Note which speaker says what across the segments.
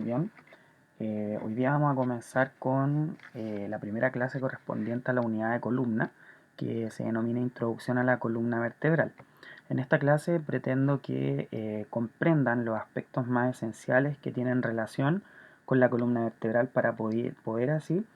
Speaker 1: también. Hoy día vamos a comenzar con la primera clase correspondiente a la unidad de columna, que se denomina Introducción a la columna vertebral. En esta clase pretendo que comprendan los aspectos más esenciales que tienen relación con la columna vertebral para poder así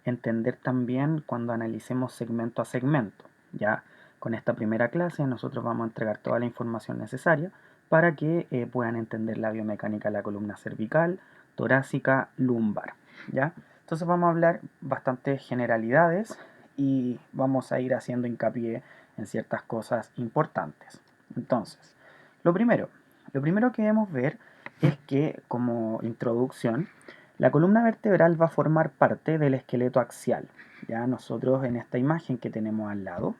Speaker 1: entender también cuando analicemos segmento a segmento. Ya con esta primera clase nosotros vamos a entregar toda la información necesaria para que puedan entender la biomecánica de la columna cervical, torácica, lumbar. ¿Ya? Entonces vamos a hablar bastantes generalidades y vamos a ir haciendo hincapié en ciertas cosas importantes. Entonces, lo primero que debemos ver es que, como introducción, la columna vertebral va a formar parte del esqueleto axial. Ya nosotros en esta imagen que tenemos al lado,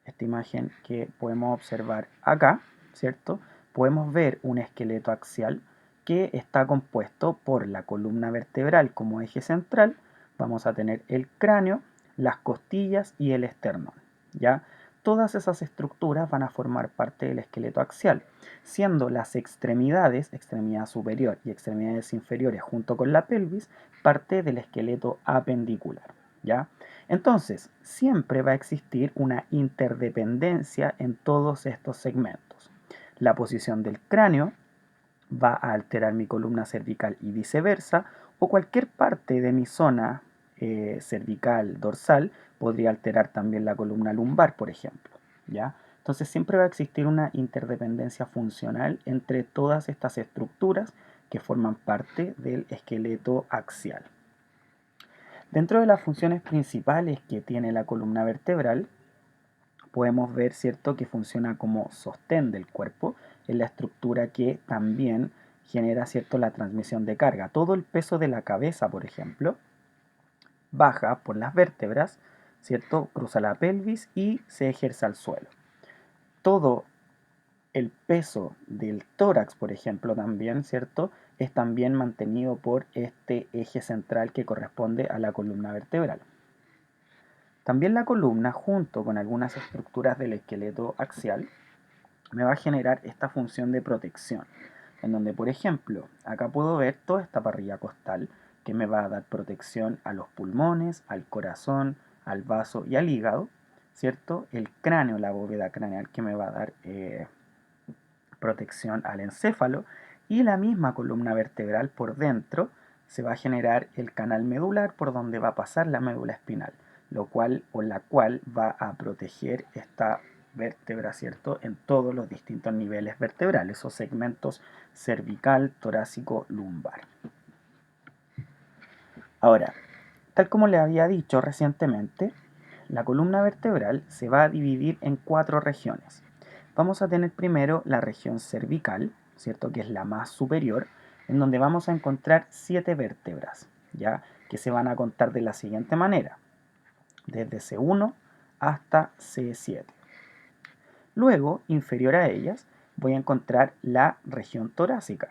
Speaker 1: esta imagen que podemos observar acá, ¿cierto? Podemos ver un esqueleto axial que está compuesto por la columna vertebral como eje central. Vamos a tener el cráneo, las costillas y el esternón, ¿ya? Todas esas estructuras van a formar parte del esqueleto axial, siendo las extremidades, extremidad superior y extremidades inferiores junto con la pelvis, parte del esqueleto apendicular, ¿ya? Entonces, siempre va a existir una interdependencia en todos estos segmentos. La posición del cráneo va a alterar mi columna cervical y viceversa, o cualquier parte de mi zona cervical dorsal podría alterar también la columna lumbar, por ejemplo. ¿Ya? Entonces siempre va a existir una interdependencia funcional entre todas estas estructuras que forman parte del esqueleto axial. Dentro de las funciones principales que tiene la columna vertebral, podemos ver, ¿cierto?, que funciona como sostén del cuerpo, es la estructura que también genera, ¿cierto?, la transmisión de carga. Todo el peso de la cabeza, por ejemplo, baja por las vértebras, ¿cierto?, cruza la pelvis y se ejerce al suelo. Todo el peso del tórax, por ejemplo, también, ¿cierto?, es también mantenido por este eje central que corresponde a la columna vertebral. También la columna, junto con algunas estructuras del esqueleto axial, me va a generar esta función de protección, en donde, por ejemplo, acá puedo ver toda esta parrilla costal que me va a dar protección a los pulmones, al corazón, al vaso y al hígado, ¿cierto? El cráneo, la bóveda craneal que me va a dar protección al encéfalo, y la misma columna vertebral por dentro se va a generar el canal medular por donde va a pasar la médula espinal, lo cual o la cual va a proteger esta vértebra, ¿cierto?, en todos los distintos niveles vertebrales o segmentos cervical, torácico, lumbar. Ahora, tal como le había dicho recientemente, la columna vertebral se va a dividir en 4 regiones. Vamos a tener primero la región cervical, ¿cierto?, que es la más superior, en donde vamos a encontrar 7 vértebras, ¿ya?, que se van a contar de la siguiente manera, desde C1 hasta C7. Luego, inferior a ellas, voy a encontrar la región torácica.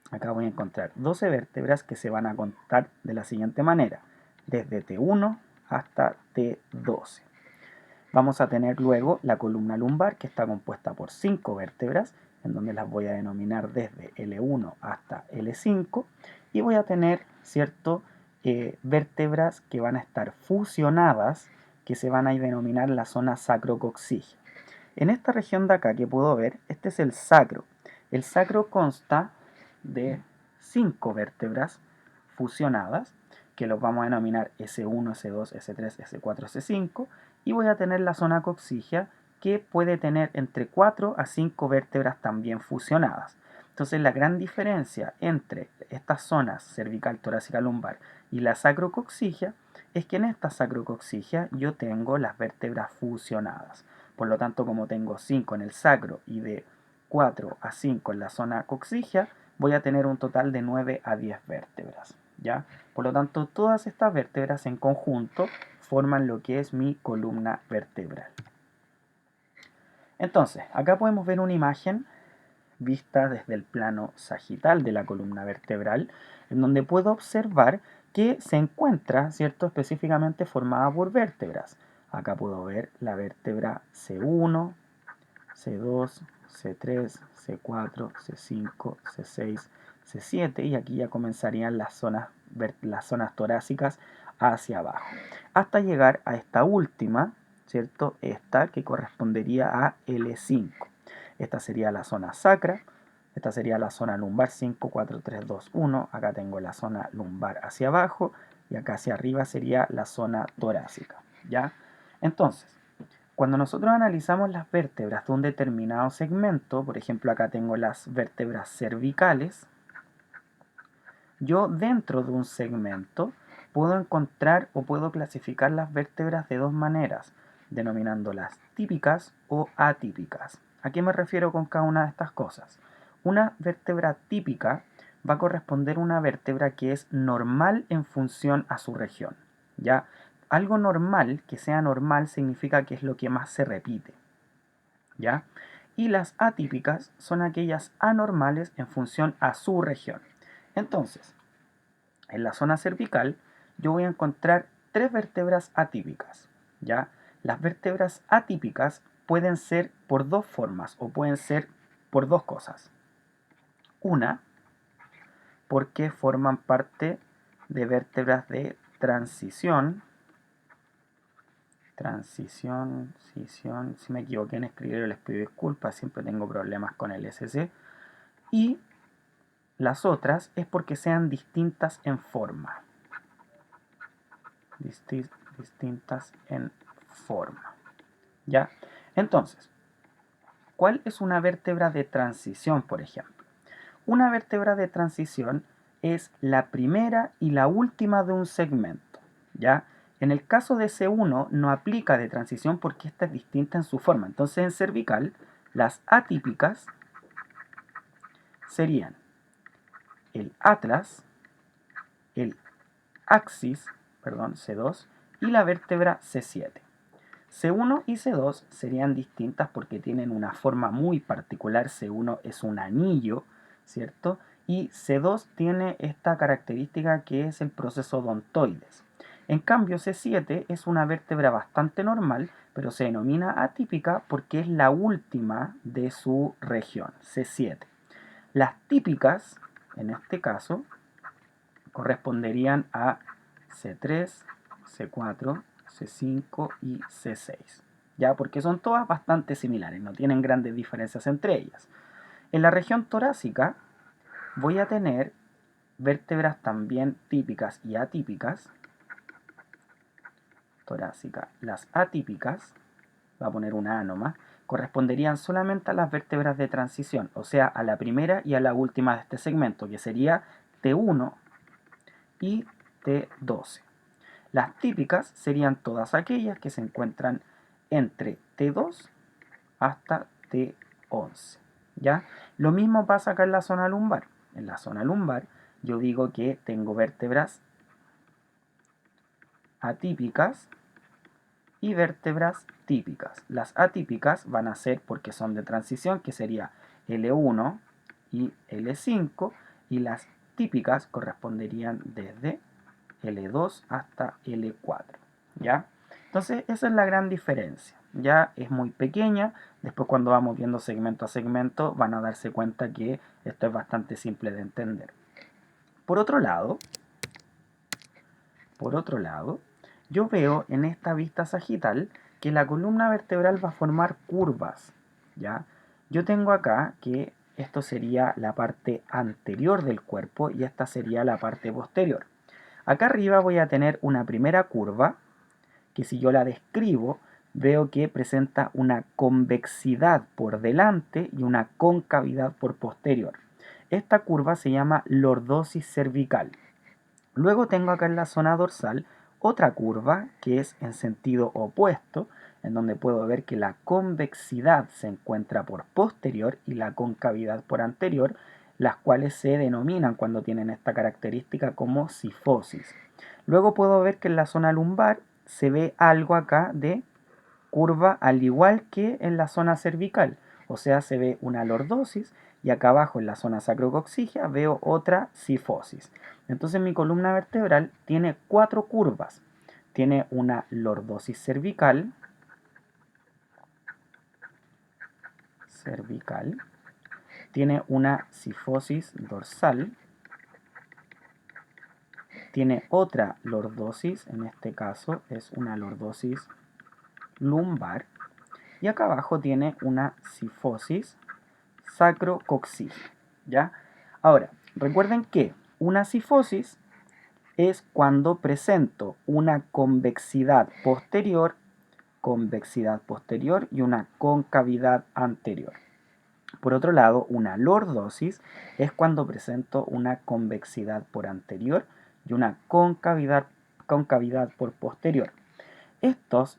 Speaker 1: Acá voy a encontrar 12 vértebras que se van a contar de la siguiente manera, desde T1 hasta T12. Vamos a tener luego la columna lumbar, que está compuesta por 5 vértebras, en donde las voy a denominar desde L1 hasta L5, y voy a tener, ¿cierto?, vértebras que van a estar fusionadas, que se van a denominar la zona sacrocoxígea. En esta región de acá que puedo ver, este es el sacro. El sacro consta de 5 vértebras fusionadas, que los vamos a denominar S1, S2, S3, S4, S5, y voy a tener la zona coxígea, que puede tener entre 4 a 5 vértebras también fusionadas. Entonces la gran diferencia entre estas zonas cervical, torácica, lumbar y la sacrocoxígea es que en esta sacrocoxígea yo tengo las vértebras fusionadas. Por lo tanto, como tengo 5 en el sacro y de 4 a 5 en la zona coxígea, voy a tener un total de 9 a 10 vértebras, ¿ya? Por lo tanto, todas estas vértebras en conjunto forman lo que es mi columna vertebral. Entonces, acá podemos ver una imagen vista desde el plano sagital de la columna vertebral, en donde puedo observar que se encuentra, ¿cierto?, específicamente formada por vértebras. Acá puedo ver la vértebra C1, C2, C3, C4, C5, C6, C7 y aquí ya comenzarían las zonas torácicas hacia abajo, hasta llegar a esta última, ¿cierto? Esta que correspondería a L5. Esta sería la zona sacra, esta sería la zona lumbar 5, 4, 3, 2, 1. Acá tengo la zona lumbar hacia abajo y acá hacia arriba sería la zona torácica, ¿ya? Entonces, cuando nosotros analizamos las vértebras de un determinado segmento, por ejemplo acá tengo las vértebras cervicales, yo dentro de un segmento puedo encontrar o puedo clasificar las vértebras de dos maneras, denominándolas típicas o atípicas. ¿A qué me refiero con cada una de estas cosas? Una vértebra típica va a corresponder a una vértebra que es normal en función a su región, ¿ya? Algo normal, que sea normal, significa que es lo que más se repite, ¿ya? Y las atípicas son aquellas anormales en función a su región. Entonces, en la zona cervical yo voy a encontrar tres vértebras atípicas, ¿ya? Las vértebras atípicas pueden ser por dos formas o pueden ser por dos cosas. Una, porque forman parte de vértebras de transición, si me equivoqué en escribir les pido disculpas, siempre tengo problemas con el SC, y las otras es porque sean distintas en forma, distintas en forma, ¿ya? Entonces, ¿cuál es una vértebra de transición, por ejemplo? Una vértebra de transición es la primera y la última de un segmento, ¿ya? En el caso de C1 no aplica de transición porque esta es distinta en su forma. Entonces en cervical las atípicas serían el atlas, el axis, perdón, C2 y la vértebra C7. C1 y C2 serían distintas porque tienen una forma muy particular. C1 es un anillo, ¿cierto? Y C2 tiene esta característica que es el proceso odontoides. En cambio, C7 es una vértebra bastante normal, pero se denomina atípica porque es la última de su región, C7. Las típicas, en este caso, corresponderían a C3, C4, C5 y C6, ¿ya? Porque son todas bastante similares, no tienen grandes diferencias entre ellas. En la región torácica voy a tener vértebras también típicas y atípicas. Torácica, las atípicas, voy a poner una A nomás, corresponderían solamente a las vértebras de transición, o sea, a la primera y a la última de este segmento, que sería T1 y T12. Las típicas serían todas aquellas que se encuentran entre T2 hasta T11, ¿ya? Lo mismo pasa acá en la zona lumbar. En la zona lumbar yo digo que tengo vértebras atípicas y vértebras típicas. Las atípicas van a ser porque son de transición, que sería L1 y L5, y las típicas corresponderían desde L2 hasta L4, ¿ya? Entonces esa es la gran diferencia, ya es muy pequeña. Después cuando vamos viendo segmento a segmento van a darse cuenta que esto es bastante simple de entender. Por otro lado, yo veo en esta vista sagital que la columna vertebral va a formar curvas, ¿ya? Yo tengo acá que esto sería la parte anterior del cuerpo y esta sería la parte posterior. Acá arriba voy a tener una primera curva que si yo la describo veo que presenta una convexidad por delante y una concavidad por posterior. Esta curva se llama lordosis cervical. Luego tengo acá en la zona dorsal otra curva que es en sentido opuesto, en donde puedo ver que la convexidad se encuentra por posterior y la concavidad por anterior, las cuales se denominan cuando tienen esta característica como cifosis. Luego puedo ver que en la zona lumbar se ve algo acá de curva al igual que en la zona cervical, o sea, se ve una lordosis y acá abajo en la zona sacrococcígea veo otra cifosis. Entonces mi columna vertebral tiene cuatro curvas. Tiene una lordosis cervical, tiene una cifosis dorsal, tiene otra lordosis, en este caso es una lordosis lumbar, y acá abajo tiene una cifosis sacrocoxígea, ¿ya? Ahora, recuerden que una cifosis es cuando presento una convexidad posterior y una concavidad anterior. Por otro lado, una lordosis es cuando presento una convexidad por anterior y una concavidad por posterior. Estas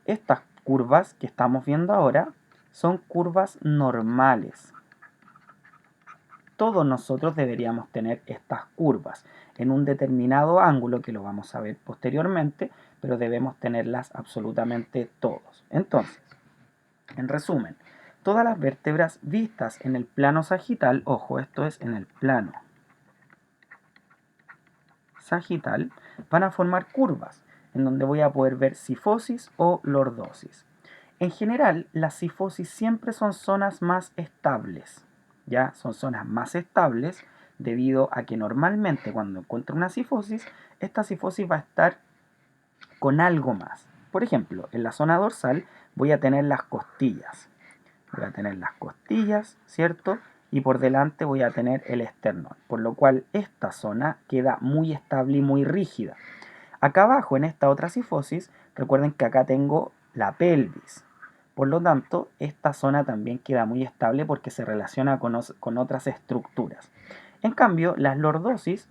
Speaker 1: curvas que estamos viendo ahora son curvas normales. Todos nosotros deberíamos tener estas curvas en un determinado ángulo, que lo vamos a ver posteriormente, pero debemos tenerlas absolutamente todos. Entonces, en resumen, todas las vértebras vistas en el plano sagital, ojo, esto es en el plano sagital, van a formar curvas, en donde voy a poder ver cifosis o lordosis. En general, las cifosis siempre son zonas más estables, ¿ya? Son zonas más estables debido a que normalmente cuando encuentro una cifosis, esta cifosis va a estar con algo más. Por ejemplo, en la zona dorsal voy a tener las costillas. Voy a tener las costillas, ¿cierto? Y por delante voy a tener el esternón, por lo cual esta zona queda muy estable y muy rígida. Acá abajo, en esta otra cifosis, recuerden que acá tengo la pelvis. Por lo tanto, esta zona también queda muy estable porque se relaciona con otras estructuras. En cambio, las lordosis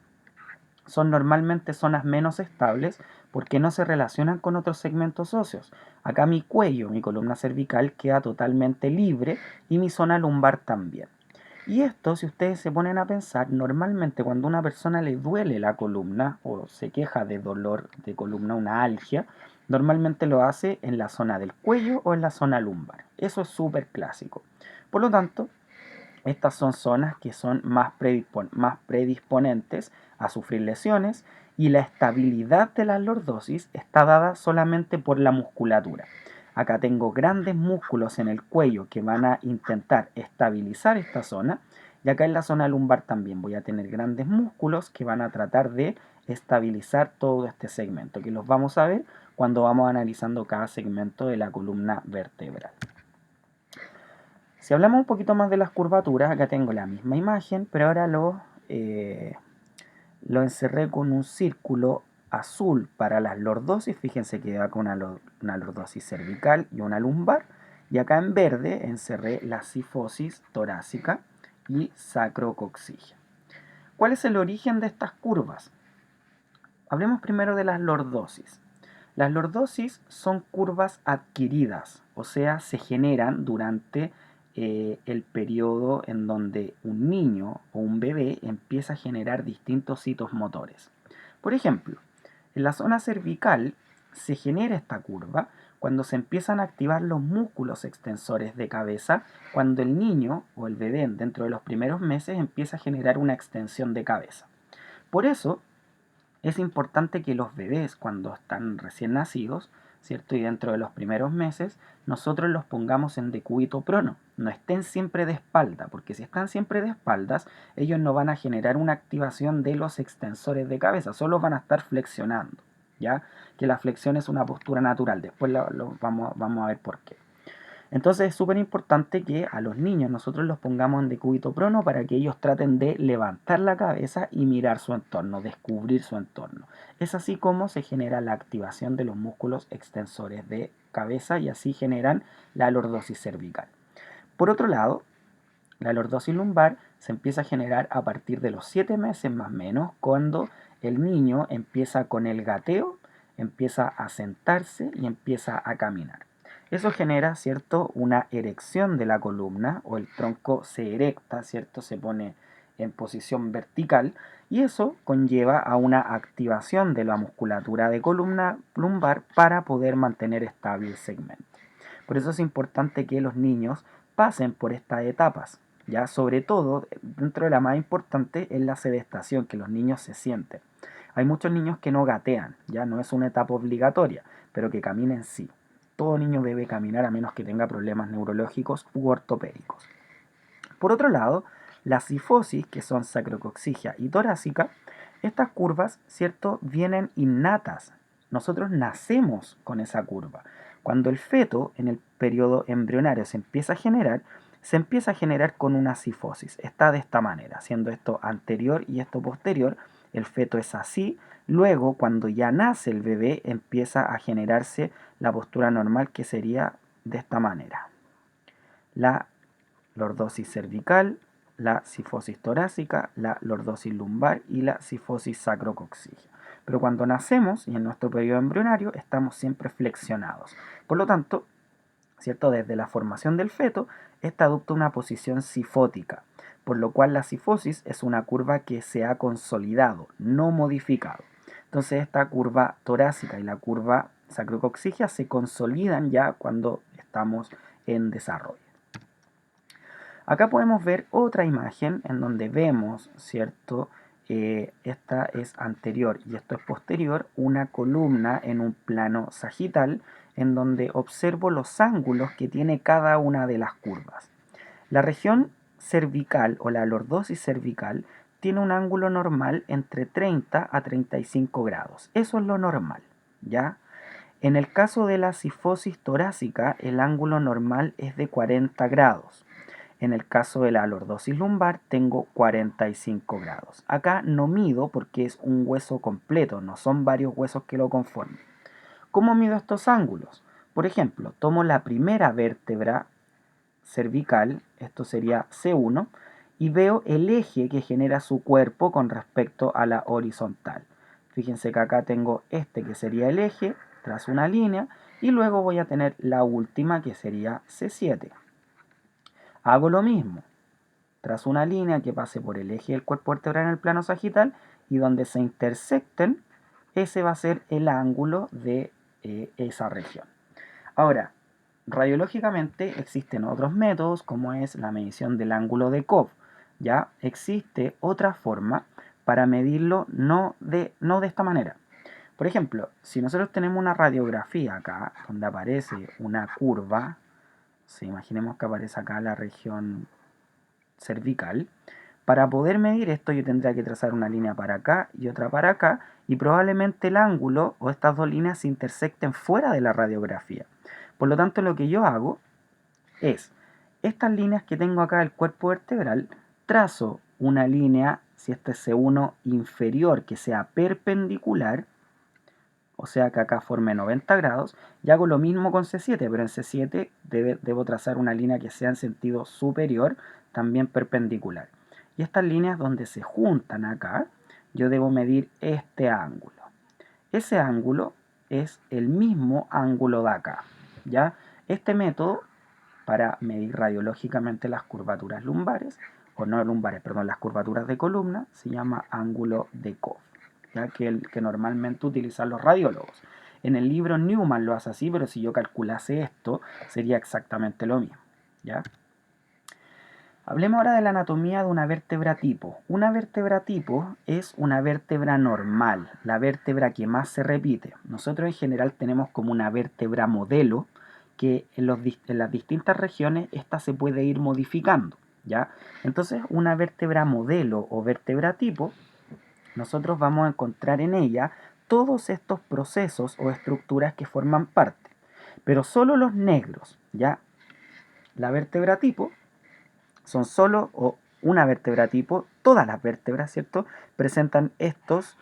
Speaker 1: son normalmente zonas menos estables porque no se relacionan con otros segmentos óseos. Acá mi cuello, mi columna cervical, queda totalmente libre y mi zona lumbar también. Y esto, si ustedes se ponen a pensar, normalmente cuando a una persona le duele la columna o se queja de dolor de columna, una algia, normalmente lo hace en la zona del cuello o en la zona lumbar. Eso es súper clásico. Por lo tanto, estas son zonas que son más predisponentes a sufrir lesiones, y la estabilidad de la lordosis está dada solamente por la musculatura. Acá tengo grandes músculos en el cuello que van a intentar estabilizar esta zona, y acá en la zona lumbar también voy a tener grandes músculos que van a tratar de estabilizar todo este segmento, que los vamos a ver cuando vamos analizando cada segmento de la columna vertebral. Si hablamos un poquito más de las curvaturas, acá tengo la misma imagen, pero ahora lo encerré con un círculo azul para las lordosis. Fíjense que va con una lordosis cervical y una lumbar. Y acá en verde encerré la cifosis torácica y sacrocoxígea. ¿Cuál es el origen de estas curvas? Hablemos primero de las lordosis. Las lordosis son curvas adquiridas, o sea, se generan durante el periodo en donde un niño o un bebé empieza a generar distintos hitos motores. Por ejemplo, en la zona cervical se genera esta curva cuando se empiezan a activar los músculos extensores de cabeza, cuando el niño o el bebé dentro de los primeros meses empieza a generar una extensión de cabeza. Por eso es importante que los bebés, cuando están recién nacidos, ¿cierto? Y dentro de los primeros meses, nosotros los pongamos en decúbito prono. No estén siempre de espalda, porque si están siempre de espaldas, ellos no van a generar una activación de los extensores de cabeza, solo van a estar flexionando, ¿ya? Que la flexión es una postura natural, después vamos a ver por qué. Entonces es súper importante que a los niños nosotros los pongamos en decúbito prono para que ellos traten de levantar la cabeza y mirar su entorno, descubrir su entorno. Es así como se genera la activación de los músculos extensores de cabeza y así generan la lordosis cervical. Por otro lado, la lordosis lumbar se empieza a generar a partir de los 7 meses más o menos, cuando el niño empieza con el gateo, empieza a sentarse y empieza a caminar. Eso genera, ¿cierto?, una erección de la columna, o el tronco se erecta, ¿cierto?, se pone en posición vertical, y eso conlleva a una activación de la musculatura de columna lumbar para poder mantener estable el segmento. Por eso es importante que los niños pasen por estas etapas, ya sobre todo dentro de la más importante es la sedestación, que los niños se sienten. Hay muchos niños que no gatean, ya no es una etapa obligatoria, pero que caminen sí. Todo niño debe caminar a menos que tenga problemas neurológicos u ortopédicos. Por otro lado, La cifosis, que son sacrocoxigia y torácica, estas curvas, ¿cierto?, vienen innatas. Nosotros nacemos con esa curva. Cuando el feto, en el periodo embrionario, se empieza a generar con una cifosis. Está de esta manera, siendo esto anterior y esto posterior. El feto es así. Luego, cuando ya nace el bebé, empieza a generarse la postura normal, que sería de esta manera. La lordosis cervical, la cifosis torácica, la lordosis lumbar y la cifosis sacrocoxigia. Pero cuando nacemos y en nuestro periodo embrionario estamos siempre flexionados. Por lo tanto, ¿cierto?, desde la formación del feto, ésta adopta una posición cifótica, por lo cual la cifosis es una curva que se ha consolidado, no modificado. Entonces esta curva torácica y la curva sacrocoxigia se consolidan ya cuando estamos en desarrollo. Acá podemos ver otra imagen en donde vemos, ¿cierto?, esta es anterior y esto es posterior, una columna en un plano sagital en donde observo los ángulos que tiene cada una de las curvas. La región cervical o la lordosis cervical tiene un ángulo normal entre 30 a 35 grados. Eso es lo normal, ¿ya? En el caso de la cifosis torácica, el ángulo normal es de 40 grados. En el caso de la lordosis lumbar tengo 45 grados. Acá no mido porque es un hueso completo, no son varios huesos que lo conforman. ¿Cómo mido estos ángulos? Por ejemplo, tomo la primera vértebra cervical, esto sería C1, y veo el eje que genera su cuerpo con respecto a la horizontal. Fíjense que acá tengo este que sería el eje, trazo una línea, y luego voy a tener la última que sería C7. Hago lo mismo, trazo una línea que pase por el eje del cuerpo vertebral en el plano sagital y donde se intersecten, ese va a ser el ángulo de esa región. Ahora, radiológicamente existen otros métodos como es la medición del ángulo de Cobb. Ya existe otra forma para medirlo no de esta manera. Por ejemplo, si nosotros tenemos una radiografía acá donde aparece una curva, imaginemos que aparece acá la región cervical. Para poder medir esto yo tendría que trazar una línea para acá y otra para acá y probablemente el ángulo o estas dos líneas se intersecten fuera de la radiografía. Por lo tanto, lo que yo hago es estas líneas que tengo acá del cuerpo vertebral, trazo una línea, si este es C1 inferior, que sea perpendicular, o sea que acá forme 90 grados, y hago lo mismo con C7, pero en C7 debo trazar una línea que sea en sentido superior, también perpendicular. Y estas líneas donde se juntan acá, yo debo medir este ángulo. Ese ángulo es el mismo ángulo de acá, ¿ya? Este método para medir radiológicamente las curvaturas lumbares, o no lumbares, perdón, las curvaturas de columna, se llama ángulo de Cobb, ¿ya? Que normalmente utilizan los radiólogos. En el libro Newman lo hace así, pero si yo calculase esto, sería exactamente lo mismo, ¿ya? Hablemos ahora de la anatomía de una vértebra tipo. Una vértebra tipo es una vértebra normal, la vértebra que más se repite. Nosotros en general tenemos como una vértebra modelo que en las distintas regiones esta se puede ir modificando, ¿ya? Entonces una vértebra modelo o vértebra tipo, nosotros vamos a encontrar en ella todos estos procesos o estructuras que forman parte, pero solo los negros, ¿ya? La vértebra tipo son solo o una vértebra tipo, todas las vértebras, ¿cierto?, presentan estos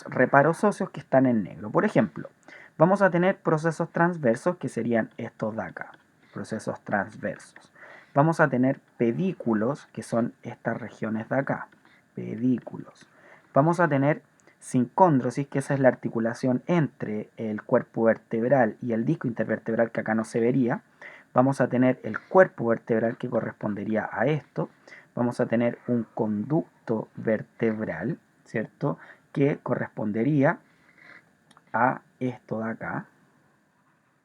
Speaker 1: reparos óseos que están en negro. Por ejemplo, vamos a tener procesos transversos que serían estos de acá, procesos transversos. Vamos a tener pedículos, que son estas regiones de acá, pedículos. Vamos a tener sincóndrosis, que esa es la articulación entre el cuerpo vertebral y el disco intervertebral, que acá no se vería. Vamos a tener el cuerpo vertebral, que correspondería a esto. Vamos a tener un conducto vertebral, ¿cierto?, que correspondería a esto de acá.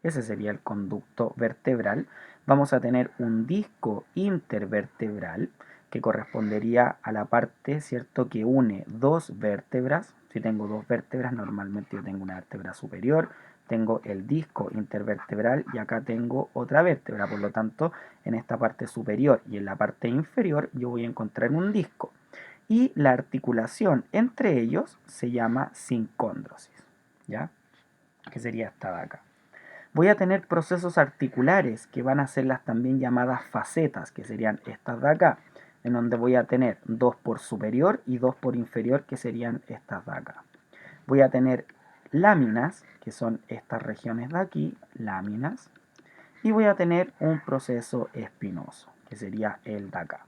Speaker 1: Ese sería el conducto vertebral. Vamos a tener un disco intervertebral que correspondería a la parte, ¿cierto?, que une dos vértebras. Si tengo dos vértebras, normalmente yo tengo una vértebra superior tengo el disco intervertebral y acá tengo otra vértebra. Por lo tanto, en esta parte superior y en la parte inferior yo voy a encontrar un disco. Y la articulación entre ellos se llama sincóndrosis, ¿ya? Que sería esta de acá. Voy a tener procesos articulares que van a ser las también llamadas facetas, que serían estas de acá, en donde voy a tener dos por superior y dos por inferior, que serían estas de acá. Voy a tener láminas, que son estas regiones de aquí, láminas, y voy a tener un proceso espinoso, que sería el de acá.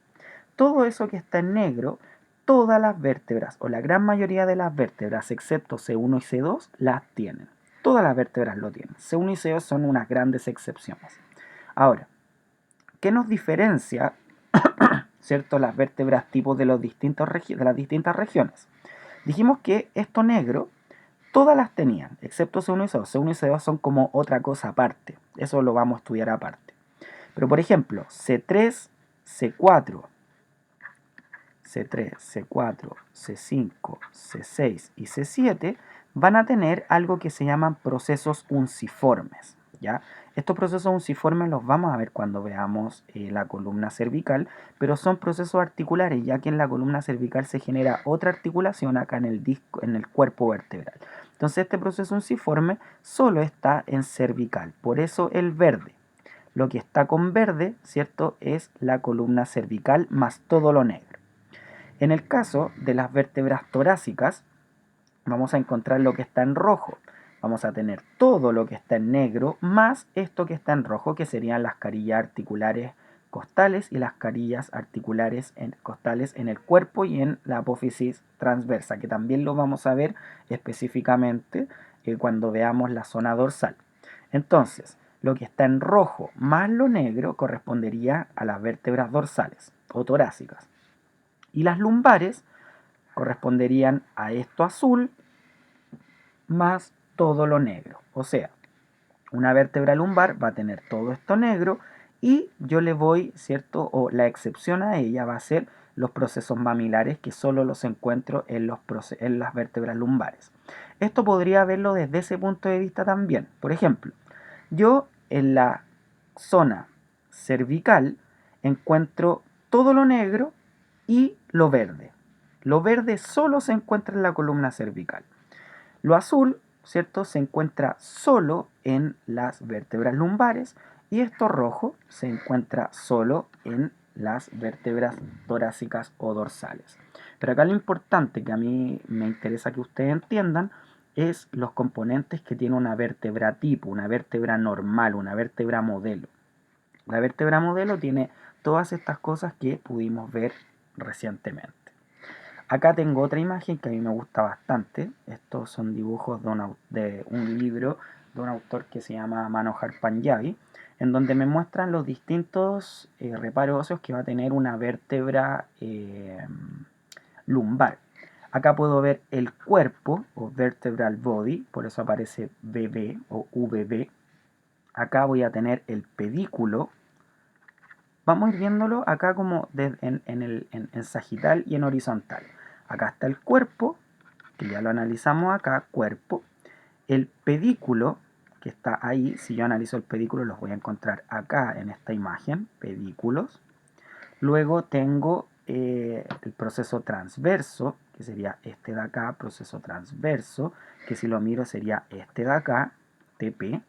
Speaker 1: Todo eso que está en negro, todas las vértebras, o la gran mayoría de las vértebras, excepto C1 y C2, las tienen. Todas las vértebras lo tienen. C1 y C2 son unas grandes excepciones. Ahora, ¿qué nos diferencia, cierto, las vértebras tipos de las distintas regiones? Dijimos que esto negro, todas las tenían, excepto C1 y C2. C1 y C2 son como otra cosa aparte. Eso lo vamos a estudiar aparte. Pero por ejemplo, C3, C4, C3, C4, C5, C6 y C7 van a tener algo que se llaman procesos unciformes, ¿ya? Estos procesos unciformes los vamos a ver cuando veamos la columna cervical, pero son procesos articulares, ya que en la columna cervical se genera otra articulación acá en el disco, en el cuerpo vertebral. Entonces este proceso unciforme solo está en cervical, por eso el verde. Lo que está con verde, ¿cierto?, es la columna cervical más todo lo negro. En el caso de las vértebras torácicas, vamos a encontrar lo que está en rojo. Vamos a tener todo lo que está en negro más esto que está en rojo, que serían las carillas articulares costales y las carillas articulares costales en el cuerpo y en la apófisis transversa, que también lo vamos a ver específicamente cuando veamos la zona dorsal. Entonces, lo que está en rojo más lo negro correspondería a las vértebras dorsales o torácicas. Y las lumbares corresponderían a esto azul más todo lo negro. O sea, una vértebra lumbar va a tener todo esto negro y yo le voy, ¿cierto? O la excepción a ella va a ser los procesos mamilares, que solo los encuentro en las vértebras lumbares. Esto podría verlo desde ese punto de vista también. Por ejemplo, yo en la zona cervical encuentro todo lo negro y lo verde. Lo verde solo se encuentra en la columna cervical. Lo azul, ¿cierto?, se encuentra solo en las vértebras lumbares y esto rojo se encuentra solo en las vértebras torácicas o dorsales. Pero acá lo importante que a mí me interesa que ustedes entiendan es los componentes que tiene una vértebra tipo, una vértebra normal, una vértebra modelo. La vértebra modelo tiene todas estas cosas que pudimos ver recientemente. Acá tengo otra imagen que a mí me gusta bastante. Estos son dibujos de un libro de un autor que se llama Manohar Panjabi, en donde me muestran los distintos reparos óseos que va a tener una vértebra lumbar. Acá puedo ver el cuerpo o vertebral body, por eso aparece BB o VB. Acá voy a tener el pedículo. Vamos a ir viéndolo acá como en sagital y en horizontal. Acá está el cuerpo, que ya lo analizamos acá, cuerpo. El pedículo, que está ahí, si yo analizo el pedículo, los voy a encontrar acá en esta imagen, pedículos. Luego tengo el proceso transverso, que sería este de acá, proceso transverso, que si lo miro sería este de acá, TP.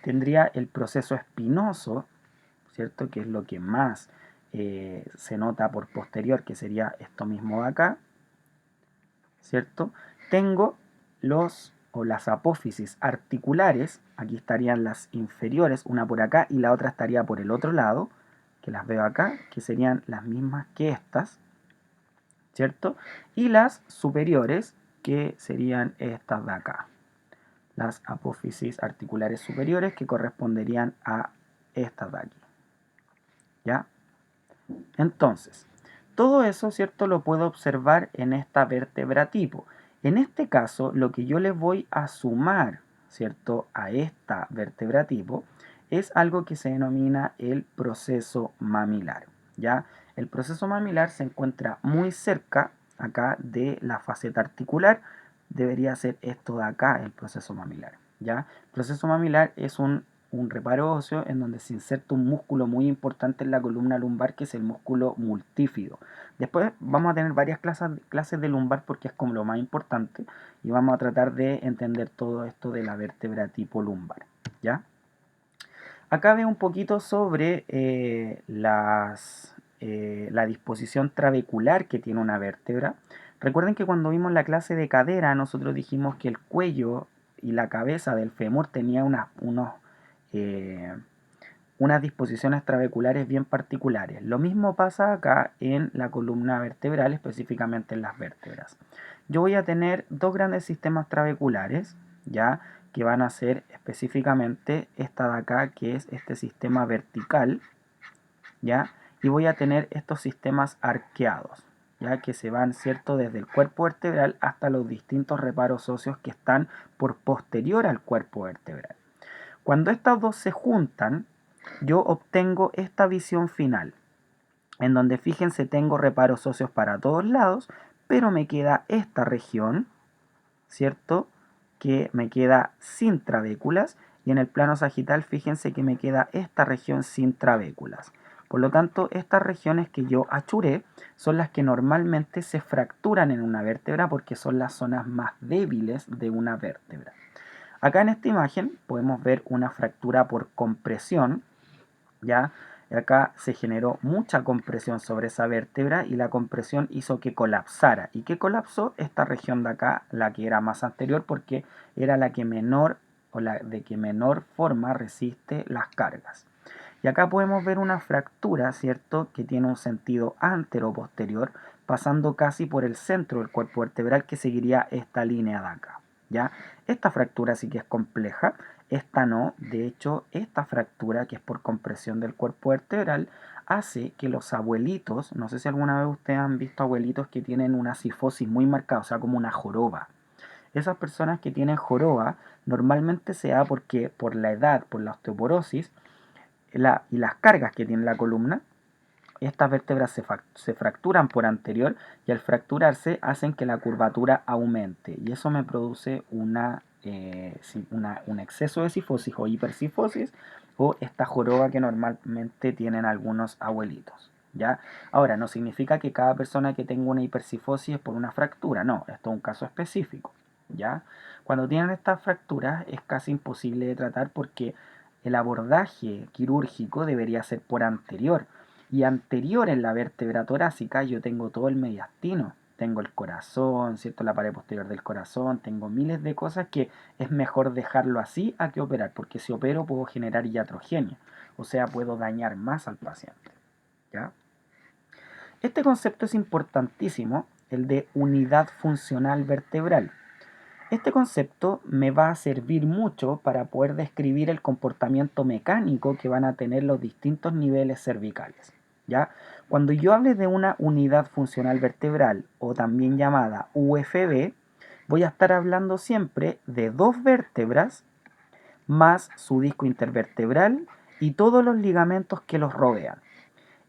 Speaker 1: Tendría el proceso espinoso, ¿cierto?, que es lo que más se nota por posterior, que sería esto mismo de acá, ¿cierto? Tengo las apófisis articulares, aquí estarían las inferiores, una por acá y la otra estaría por el otro lado, que las veo acá, que serían las mismas que estas, ¿cierto? Y las superiores, que serían estas de acá, las apófisis articulares superiores, que corresponderían a estas de aquí, ¿ya? Entonces, todo eso, ¿cierto?, lo puedo observar en esta vértebra tipo. En este caso, lo que yo le voy a sumar, ¿cierto?, a esta vértebra tipo es algo que se denomina el proceso mamilar, ¿ya? El proceso mamilar se encuentra muy cerca acá de la faceta articular. Debería ser esto de acá el proceso mamilar. ¿ya? El proceso mamilar es un reparo óseo en donde se inserta un músculo muy importante en la columna lumbar, que es el músculo multífido. Después vamos a tener varias clases de lumbar porque es como lo más importante, y vamos a tratar de entender todo esto de la vértebra tipo lumbar, ¿ya? Acá veo un poquito sobre la disposición trabecular que tiene una vértebra. Recuerden que cuando vimos la clase de cadera, nosotros dijimos que el cuello y la cabeza del fémur tenía eh, unas disposiciones trabeculares bien particulares. Lo mismo pasa acá en la columna vertebral, específicamente en las vértebras. Yo voy a tener dos grandes sistemas trabeculares, ¿ya? Que van a ser específicamente esta de acá, que es este sistema vertical, ¿ya? Y voy a tener estos sistemas arqueados, ¿ya? Que se van, ¿cierto?, desde el cuerpo vertebral hasta los distintos reparos óseos que están por posterior al cuerpo vertebral. Cuando estas dos se juntan, yo obtengo esta visión final, en donde fíjense tengo reparos óseos para todos lados, pero me queda esta región, ¿cierto?, que me queda sin trabéculas, y en el plano sagital fíjense que me queda esta región sin trabéculas. Por lo tanto, estas regiones que yo achuré son las que normalmente se fracturan en una vértebra porque son las zonas más débiles de una vértebra. Acá en esta imagen podemos ver una fractura por compresión, ¿ya? Acá se generó mucha compresión sobre esa vértebra y la compresión hizo que colapsara. ¿Y qué colapsó? Esta región de acá, la que era más anterior, porque era la que menor o la de que menor forma resiste las cargas. Y acá podemos ver una fractura, ¿cierto?, que tiene un sentido antero-posterior, pasando casi por el centro del cuerpo vertebral, que seguiría esta línea de acá, ¿ya? Esta fractura sí que es compleja, esta no. De hecho, esta fractura, que es por compresión del cuerpo vertebral, hace que los abuelitos, no sé si alguna vez ustedes han visto abuelitos que tienen una cifosis muy marcada, o sea, como una joroba. Esas personas que tienen joroba normalmente se da porque por la edad, por la osteoporosis y las cargas que tiene la columna, estas vértebras se fracturan por anterior, y al fracturarse hacen que la curvatura aumente, y eso me produce un exceso de cifosis o hipercifosis, o esta joroba que normalmente tienen algunos abuelitos, ¿ya? Ahora, no significa que cada persona que tenga una hipercifosis es por una fractura, no, esto es un caso específico, ¿ya? Cuando tienen estas fracturas es casi imposible de tratar porque el abordaje quirúrgico debería ser por anterior, y anterior en la vértebra torácica yo tengo todo el mediastino, tengo el corazón, ¿cierto?, la pared posterior del corazón, tengo miles de cosas que es mejor dejarlo así a que operar, porque si opero puedo generar iatrogenia, o sea, puedo dañar más al paciente, ¿ya? Este concepto es importantísimo, el de unidad funcional vertebral. Este concepto me va a servir mucho para poder describir el comportamiento mecánico que van a tener los distintos niveles cervicales, ¿ya? Cuando yo hable de una unidad funcional vertebral, o también llamada UFV, voy a estar hablando siempre de dos vértebras más su disco intervertebral y todos los ligamentos que los rodean.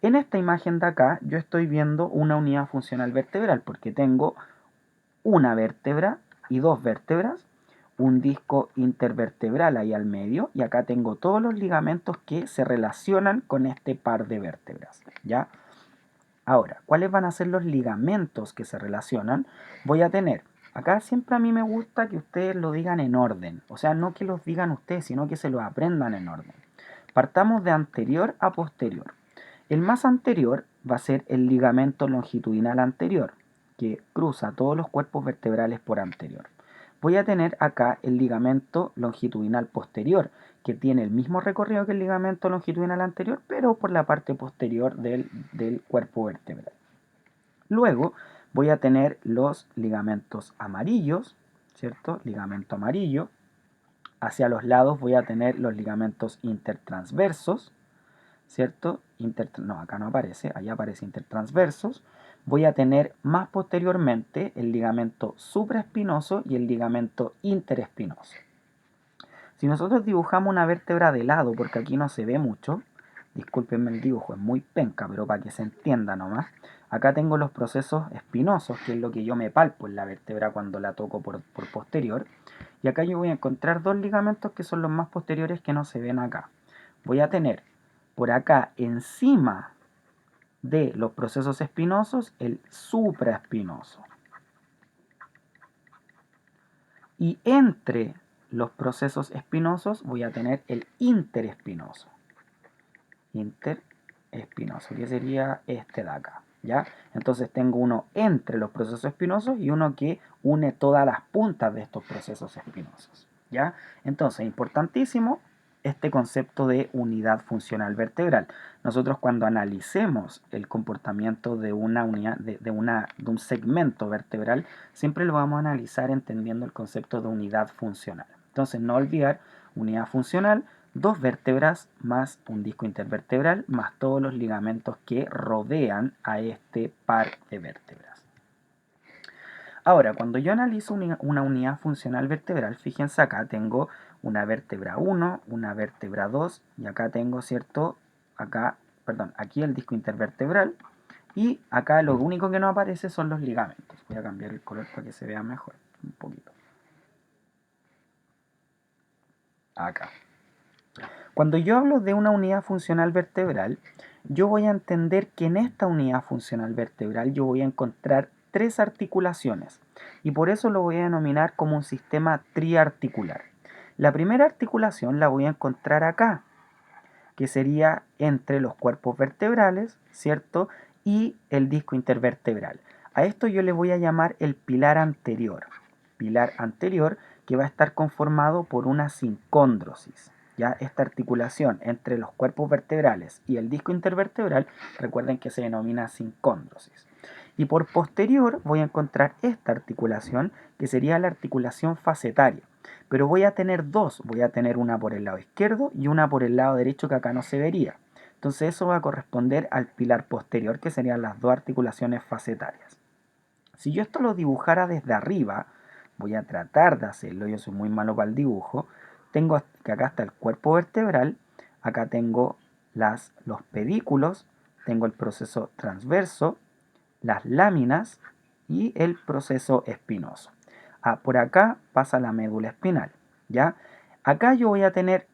Speaker 1: En esta imagen de acá yo estoy viendo una unidad funcional vertebral porque tengo una vértebra y dos vértebras, un disco intervertebral ahí al medio, y acá tengo todos los ligamentos que se relacionan con este par de vértebras, ¿ya? Ahora, ¿cuáles van a ser los ligamentos que se relacionan? Voy a tener, acá siempre a mí me gusta que ustedes lo digan en orden, o sea, no que los digan ustedes, sino que se los aprendan en orden. Partamos de anterior a posterior. El más anterior va a ser el ligamento longitudinal anterior, que cruza todos los cuerpos vertebrales por anterior. Voy a tener acá el ligamento longitudinal posterior, que tiene el mismo recorrido que el ligamento longitudinal anterior, pero por la parte posterior del cuerpo vertebral. Luego voy a tener los ligamentos amarillos, ¿cierto? Ligamento amarillo. Hacia los lados voy a tener los ligamentos intertransversos, ¿cierto? No, acá no aparece, allá aparece intertransversos. Voy a tener más posteriormente el ligamento supraespinoso y el ligamento interespinoso. Si nosotros dibujamos una vértebra de lado, porque aquí no se ve mucho, discúlpenme el dibujo, es muy penca, pero para que se entienda nomás. Acá tengo los procesos espinosos, que es lo que yo me palpo en la vértebra cuando la toco por posterior. Y acá yo voy a encontrar dos ligamentos que son los más posteriores que no se ven acá. Voy a tener por acá encima de los procesos espinosos el supraespinoso. Y entre los procesos espinosos voy a tener el interespinoso. Interespinoso, que sería este de acá, ¿ya? Entonces tengo uno entre los procesos espinosos y uno que une todas las puntas de estos procesos espinosos, ¿ya? Entonces, importantísimo este concepto de unidad funcional vertebral. Nosotros cuando analicemos el comportamiento de una unidad, de un segmento vertebral, siempre lo vamos a analizar entendiendo el concepto de unidad funcional. Entonces, no olvidar unidad funcional, dos vértebras más un disco intervertebral más todos los ligamentos que rodean a este par de vértebras. Ahora, cuando yo analizo una unidad funcional vertebral, fíjense acá tengo una vértebra 1, una vértebra 2 y acá tengo, ¿cierto? Aquí el disco intervertebral y acá lo único que no aparece son los ligamentos. Voy a cambiar el color para que se vea mejor, un poquito. Acá. Cuando yo hablo de una unidad funcional vertebral, yo voy a entender que en esta unidad funcional vertebral yo voy a encontrar tres articulaciones y por eso lo voy a denominar como un sistema triarticular. La primera articulación la voy a encontrar acá, que sería entre los cuerpos vertebrales, ¿cierto? Y el disco intervertebral. A esto yo le voy a llamar el pilar anterior. Pilar anterior que va a estar conformado por una sincóndrosis. ¿Ya? Esta articulación entre los cuerpos vertebrales y el disco intervertebral, recuerden que se denomina sincóndrosis. Y por posterior voy a encontrar esta articulación que sería la articulación facetaria. Pero voy a tener dos, voy a tener una por el lado izquierdo y una por el lado derecho que acá no se vería. Entonces eso va a corresponder al pilar posterior, que serían las dos articulaciones facetarias. Si yo esto lo dibujara desde arriba, voy a tratar de hacerlo, yo soy muy malo para el dibujo, tengo que acá está el cuerpo vertebral, acá tengo los pedículos, tengo el proceso transverso, las láminas y el proceso espinoso. Por acá pasa la médula espinal, ¿ya? Acá yo voy a tener,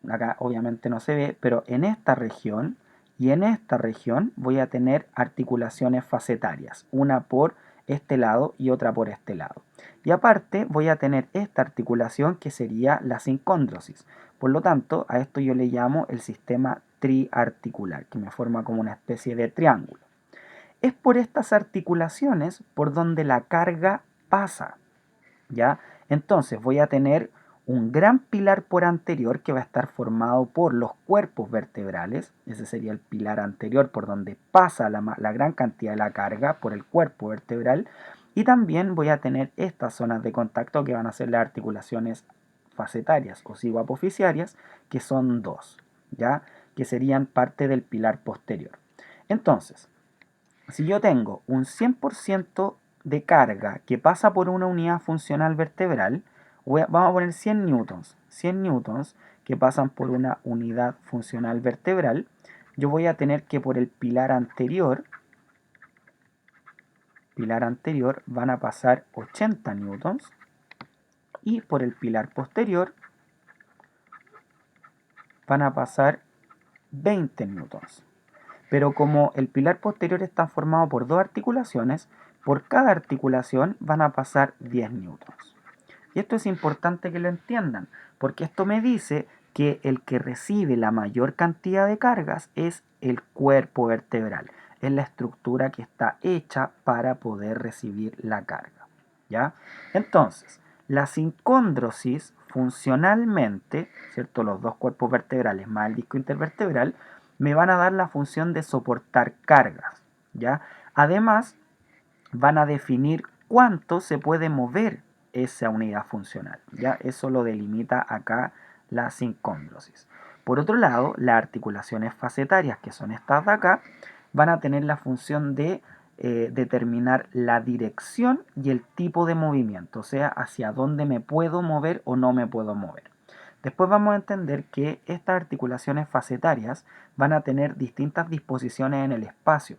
Speaker 1: acá obviamente no se ve, pero en esta región y en esta región voy a tener articulaciones facetarias, una por este lado y otra por este lado. Y aparte voy a tener esta articulación que sería la sincóndrosis. Por lo tanto, a esto yo le llamo el sistema triarticular, que me forma como una especie de triángulo. Es por estas articulaciones por donde la carga pasa, ¿ya? Entonces voy a tener un gran pilar por anterior que va a estar formado por los cuerpos vertebrales, ese sería el pilar anterior por donde pasa la gran cantidad de la carga por el cuerpo vertebral, y también voy a tener estas zonas de contacto que van a ser las articulaciones facetarias o cigoapofisiarias, que son dos, ¿ya? Que serían parte del pilar posterior. Entonces, si yo tengo un 100% de carga que pasa por una unidad funcional vertebral, vamos a poner 100 newtons, 100 newtons que pasan por una unidad funcional vertebral, yo voy a tener que por el pilar anterior van a pasar 80 newtons y por el pilar posterior van a pasar 20 newtons. Pero como el pilar posterior está formado por dos articulaciones, por cada articulación van a pasar 10 newtons. Y esto es importante que lo entiendan, porque esto me dice que el que recibe la mayor cantidad de cargas es el cuerpo vertebral, es la estructura que está hecha para poder recibir la carga, ¿ya? Entonces, la sincóndrosis funcionalmente, ¿cierto? Los dos cuerpos vertebrales más el disco intervertebral, me van a dar la función de soportar cargas, ¿ya? Además, van a definir cuánto se puede mover esa unidad funcional, ¿ya? Eso lo delimita acá la sincóndrosis. Por otro lado, las articulaciones facetarias, que son estas de acá, van a tener la función de determinar la dirección y el tipo de movimiento, o sea, hacia dónde me puedo mover o no me puedo mover. Después vamos a entender que estas articulaciones facetarias van a tener distintas disposiciones en el espacio.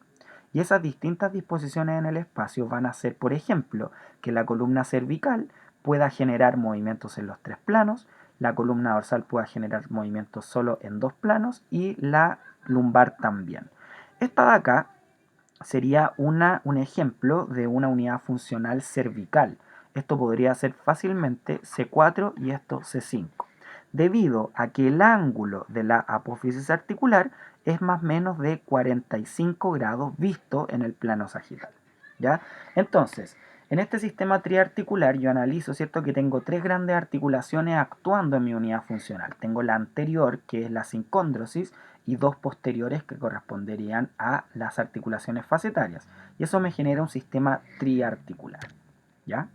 Speaker 1: Y esas distintas disposiciones en el espacio van a ser, por ejemplo, que la columna cervical pueda generar movimientos en los 3 planos, la columna dorsal pueda generar movimientos solo en 2 planos y la lumbar también. Esta de acá sería un ejemplo de una unidad funcional cervical. Esto podría ser fácilmente C4 y esto C5, debido a que el ángulo de la apófisis articular es más o menos de 45 grados visto en el plano sagital. ¿Ya? Entonces, en este sistema triarticular yo analizo, ¿cierto?, que tengo 3 grandes articulaciones actuando en mi unidad funcional. Tengo la anterior, que es la sincóndrosis, y 2 posteriores que corresponderían a las articulaciones facetarias. Y eso me genera un sistema triarticular. ¿Ya?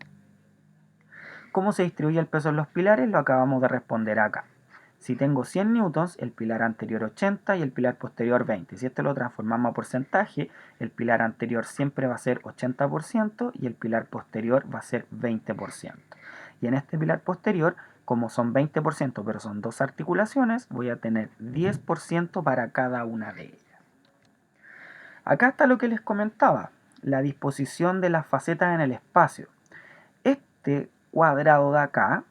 Speaker 1: ¿Cómo se distribuye el peso en los pilares? Lo acabamos de responder acá. Si tengo 100 newtons, el pilar anterior 80 y el pilar posterior 20. Si esto lo transformamos a porcentaje, el pilar anterior siempre va a ser 80% y el pilar posterior va a ser 20%. Y en este pilar posterior, como son 20%, pero son 2 articulaciones, voy a tener 10% para cada una de ellas. Acá está lo que les comentaba, la disposición de las facetas en el espacio. Este cuadrado de acá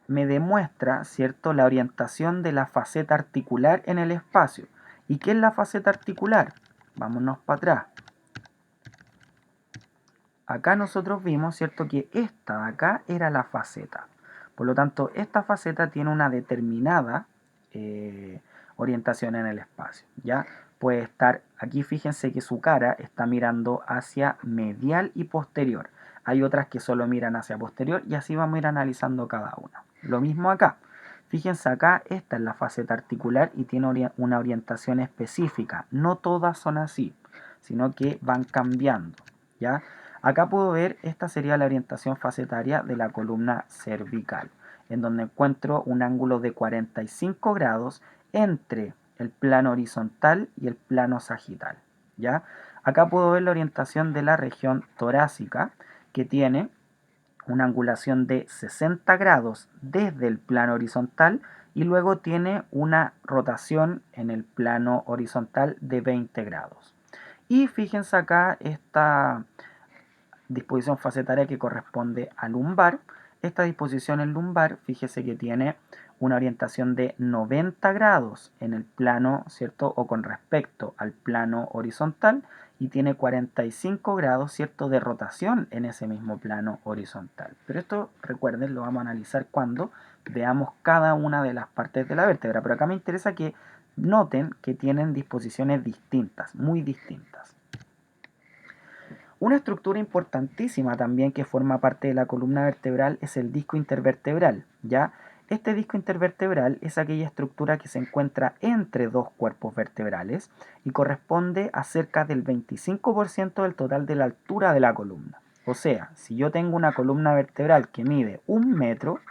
Speaker 1: me demuestra, ¿cierto?, la orientación de la faceta articular en el espacio. ¿Y qué es la faceta articular? Vámonos para atrás. Acá nosotros vimos, ¿cierto?, que esta de acá era la faceta. Por lo tanto, esta faceta tiene una determinada orientación en el espacio, ¿ya? Puede estar, aquí fíjense que su cara está mirando hacia medial y posterior. Hay otras que solo miran hacia posterior y así vamos a ir analizando cada una. Lo mismo acá. Fíjense acá, esta es la faceta articular y tiene una orientación específica. No todas son así, sino que van cambiando, ¿ya? Acá puedo ver, esta sería la orientación facetaria de la columna cervical, en donde encuentro un ángulo de 45 grados entre el plano horizontal y el plano sagital, ¿ya? Acá puedo ver la orientación de la región torácica, que tiene una angulación de 60 grados desde el plano horizontal y luego tiene una rotación en el plano horizontal de 20 grados. Y fíjense acá esta disposición facetaria que corresponde al lumbar. Esta disposición en lumbar, fíjese que tiene una orientación de 90 grados en el plano, ¿cierto?, o con respecto al plano horizontal, y tiene 45 grados, ¿cierto?, de rotación en ese mismo plano horizontal. Pero esto, recuerden, lo vamos a analizar cuando veamos cada una de las partes de la vértebra. Pero acá me interesa que noten que tienen disposiciones distintas, muy distintas. Una estructura importantísima también que forma parte de la columna vertebral es el disco intervertebral, ¿ya? Este disco intervertebral es aquella estructura que se encuentra entre dos cuerpos vertebrales y corresponde a cerca del 25% del total de la altura de la columna. O sea, si yo tengo una columna vertebral que mide 1 metro,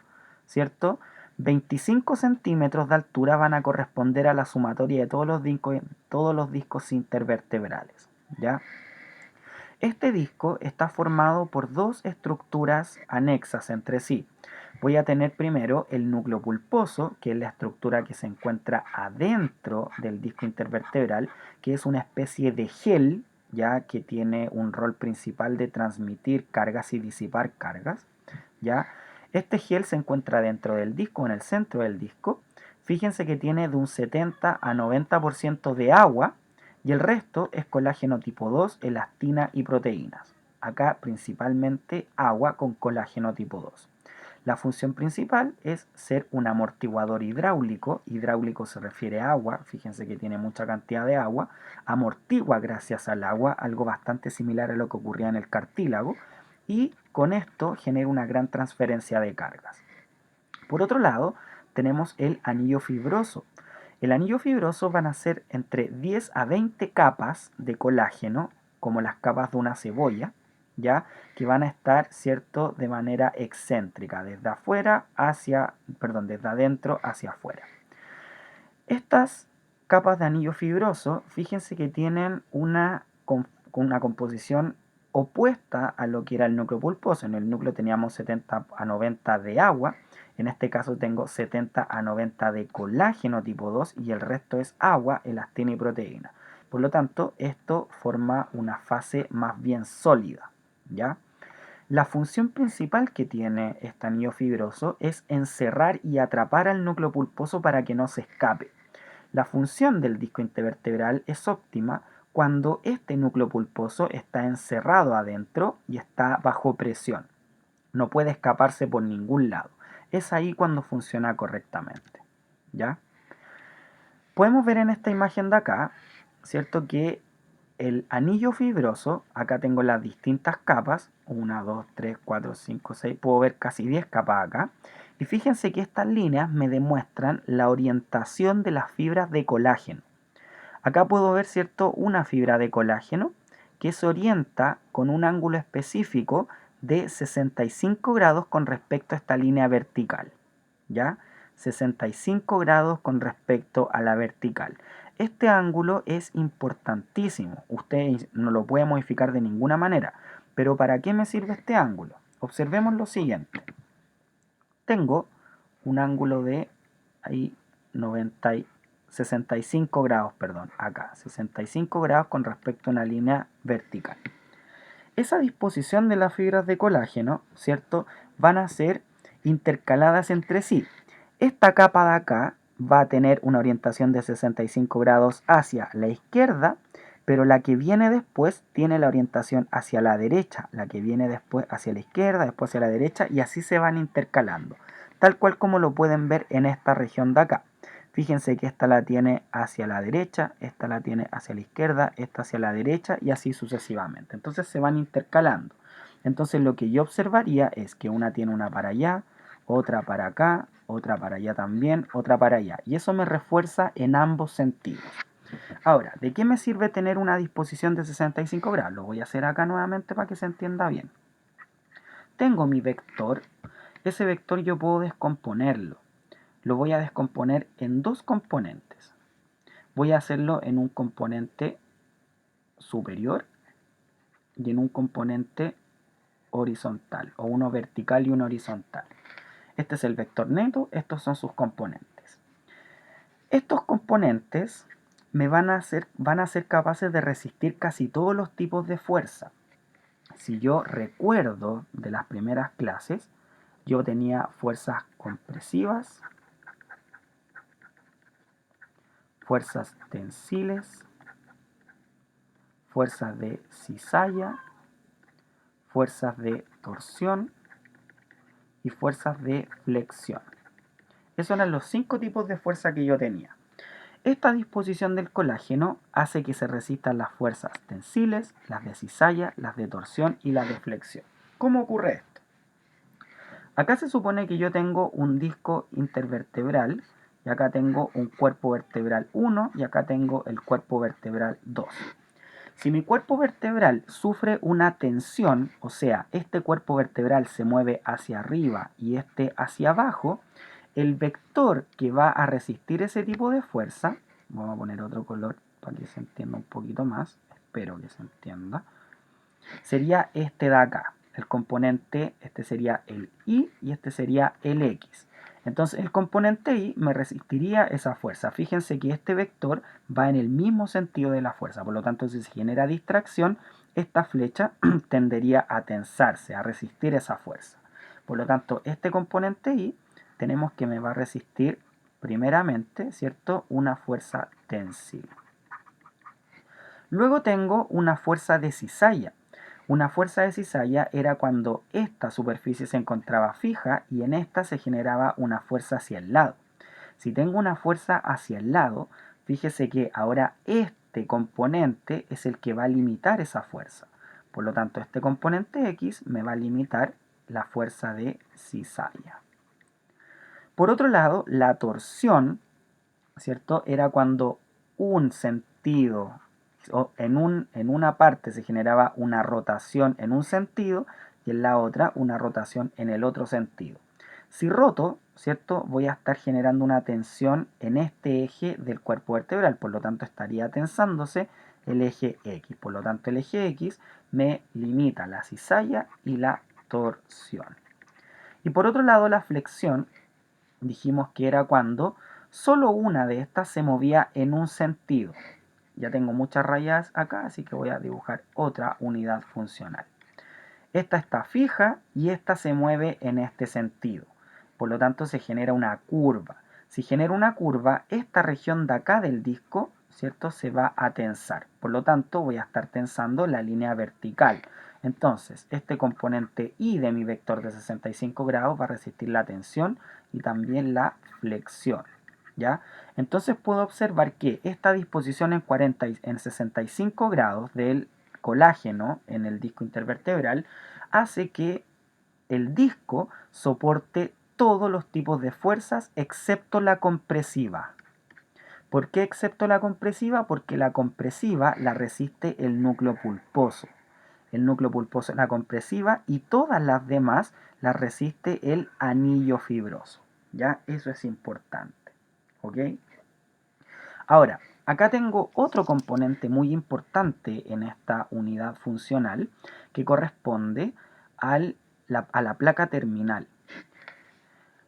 Speaker 1: ¿cierto?, 25 centímetros de altura van a corresponder a la sumatoria de todos los discos intervertebrales, ¿ya? Este disco está formado por 2 estructuras anexas entre sí. Voy a tener primero el núcleo pulposo, que es la estructura que se encuentra adentro del disco intervertebral, que es una especie de gel, ya que tiene un rol principal de transmitir cargas y disipar cargas, ¿ya? Este gel se encuentra dentro del disco, en el centro del disco. Fíjense que tiene de un 70 a 90% de agua, y el resto es colágeno tipo 2, elastina y proteínas. Acá principalmente agua con colágeno tipo 2. La función principal es ser un amortiguador hidráulico. Hidráulico se refiere a agua, fíjense que tiene mucha cantidad de agua. Amortigua gracias al agua, algo bastante similar a lo que ocurría en el cartílago. Y con esto genera una gran transferencia de cargas. Por otro lado, tenemos el anillo fibroso. El anillo fibroso van a ser entre 10 a 20 capas de colágeno, como las capas de una cebolla, ¿ya? Que van a estar, ¿cierto?, de manera excéntrica, desde adentro hacia afuera. Estas capas de anillo fibroso, fíjense que tienen una composición opuesta a lo que era el núcleo pulposo. En el núcleo teníamos 70 a 90 de agua, En este caso tengo 70 a 90 de colágeno tipo 2 y el resto es agua, elastina y proteína. Por lo tanto, esto forma una fase más bien sólida, ¿ya? La función principal que tiene este anillo fibroso es encerrar y atrapar al núcleo pulposo para que no se escape. La función del disco intervertebral es óptima cuando este núcleo pulposo está encerrado adentro y está bajo presión. No puede escaparse por ningún lado. Es ahí cuando funciona correctamente, ¿ya? Podemos ver en esta imagen de acá, ¿cierto? Que el anillo fibroso, acá tengo las distintas capas, 1, 2, 3, 4, 5, 6, puedo ver casi 10 capas acá. Y fíjense que estas líneas me demuestran la orientación de las fibras de colágeno. Acá puedo ver, ¿cierto?, una fibra de colágeno que se orienta con un ángulo específico de 65 grados con respecto a esta línea vertical, ¿ya? 65 grados con respecto a la vertical. Este ángulo es importantísimo, usted no lo puede modificar de ninguna manera, pero ¿para qué me sirve este ángulo? Observemos lo siguiente. Tengo un ángulo de ahí 65 grados, perdón, acá, 65 grados con respecto a una línea vertical. Esa disposición de las fibras de colágeno, ¿cierto?, van a ser intercaladas entre sí. Esta capa de acá va a tener una orientación de 65 grados hacia la izquierda, pero la que viene después tiene la orientación hacia la derecha, la que viene después hacia la izquierda, después hacia la derecha, y así se van intercalando, tal cual como lo pueden ver en esta región de acá. Fíjense que esta la tiene hacia la derecha, esta la tiene hacia la izquierda, esta hacia la derecha y así sucesivamente. Entonces se van intercalando. Entonces lo que yo observaría es que una tiene una para allá, otra para acá, otra para allá también, otra para allá. Y eso me refuerza en ambos sentidos. Ahora, ¿de qué me sirve tener una disposición de 65 grados? Lo voy a hacer acá nuevamente para que se entienda bien. Tengo mi vector. Ese vector yo puedo descomponerlo. Lo voy a descomponer en dos componentes. Voy a hacerlo en un componente superior y en un componente horizontal, o uno vertical y uno horizontal. Este es el vector neto, estos son sus componentes. Estos componentes van a ser capaces de resistir casi todos los tipos de fuerza. Si yo recuerdo de las primeras clases, yo tenía fuerzas compresivas, fuerzas tensiles, fuerzas de cizalla, fuerzas de torsión y fuerzas de flexión. Esos eran los 5 tipos de fuerza que yo tenía. Esta disposición del colágeno hace que se resistan las fuerzas tensiles, las de cizalla, las de torsión y las de flexión. ¿Cómo ocurre esto? Acá se supone que yo tengo un disco intervertebral y acá tengo un cuerpo vertebral 1 y acá tengo el cuerpo vertebral 2. Si mi cuerpo vertebral sufre una tensión, o sea, este cuerpo vertebral se mueve hacia arriba y este hacia abajo, el vector que va a resistir ese tipo de fuerza, vamos a poner otro color para que se entienda un poquito más, espero que se entienda, sería este de acá. El componente, este sería el Y y este sería el X. Entonces el componente Y me resistiría esa fuerza. Fíjense que este vector va en el mismo sentido de la fuerza. Por lo tanto, si se genera distracción, esta flecha tendería a tensarse, a resistir esa fuerza. Por lo tanto, este componente Y tenemos que me va a resistir primeramente, ¿cierto?, una fuerza tensible. Luego tengo una fuerza de cizalla. Una fuerza de cizalla era cuando esta superficie se encontraba fija y en esta se generaba una fuerza hacia el lado. Si tengo una fuerza hacia el lado, fíjese que ahora este componente es el que va a limitar esa fuerza. Por lo tanto, este componente X me va a limitar la fuerza de cizalla. Por otro lado, la torsión, ¿cierto?, era cuando un sentido en una parte se generaba una rotación en un sentido y en la otra una rotación en el otro sentido. Si roto, ¿cierto?, voy a estar generando una tensión en este eje del cuerpo vertebral, por lo tanto estaría tensándose el eje X. Por lo tanto, el eje X me limita la cizalla y la torsión. Y por otro lado, la flexión dijimos que era cuando solo una de estas se movía en un sentido. Ya tengo muchas rayas acá, así que voy a dibujar otra unidad funcional. Esta está fija y esta se mueve en este sentido. Por lo tanto, se genera una curva. Si genera una curva, esta región de acá del disco, ¿cierto?, se va a tensar. Por lo tanto, voy a estar tensando la línea vertical. Entonces, este componente Y de mi vector de 65 grados va a resistir la tensión y también la flexión. ¿Ya? Entonces puedo observar que esta disposición en 65 grados del colágeno en el disco intervertebral hace que el disco soporte todos los tipos de fuerzas excepto la compresiva. ¿Por qué excepto la compresiva? Porque la compresiva la resiste el núcleo pulposo. El núcleo pulposo es la compresiva y todas las demás las resiste el anillo fibroso. ¿Ya? Eso es importante. ¿Ok? Ahora, acá tengo otro componente muy importante en esta unidad funcional que corresponde a la placa terminal.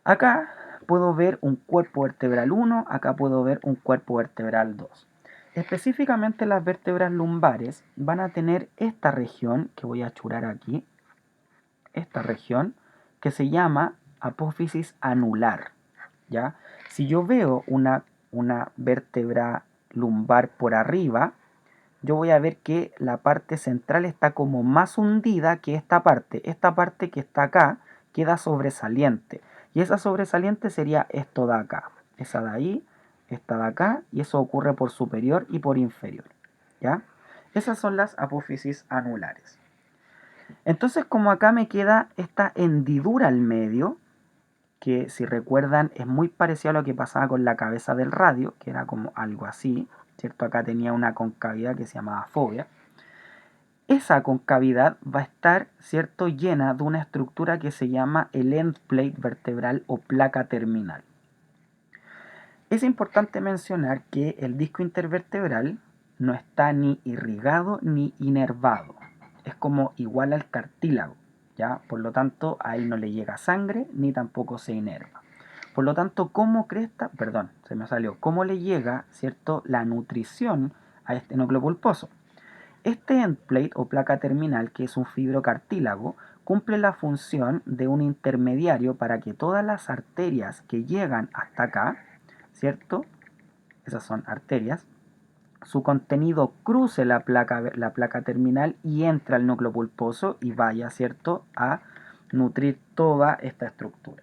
Speaker 1: Acá puedo ver un cuerpo vertebral 1, acá puedo ver un cuerpo vertebral 2. Específicamente las vértebras lumbares van a tener esta región, que voy a churar aquí, esta región, que se llama apófisis anular. ¿Ya? Si yo veo una vértebra lumbar por arriba, yo voy a ver que la parte central está como más hundida que esta parte. Esta parte que está acá queda sobresaliente. Y esa sobresaliente sería esto de acá. Esa de ahí, esta de acá, y eso ocurre por superior y por inferior. ¿Ya? Esas son las apófisis anulares. Entonces, como acá me queda esta hendidura al medio, que si recuerdan es muy parecido a lo que pasaba con la cabeza del radio, que era como algo así, ¿cierto? Acá tenía una concavidad que se llamaba fobia. Esa concavidad va a estar, ¿cierto?, llena de una estructura que se llama el end plate vertebral o placa terminal. Es importante mencionar que el disco intervertebral no está ni irrigado ni inervado. Es como igual al cartílago, ¿ya? Por lo tanto, a él no le llega sangre ni tampoco se inerva. Por lo tanto, ¿cómo ¿cómo le llega, ¿cierto?, la nutrición a este núcleo pulposo? Este end plate o placa terminal, que es un fibrocartílago, cumple la función de un intermediario para que todas las arterias que llegan hasta acá, ¿cierto? Esas son arterias. Su contenido cruce la placa terminal y entra al núcleo pulposo y vaya, ¿cierto?, a nutrir toda esta estructura.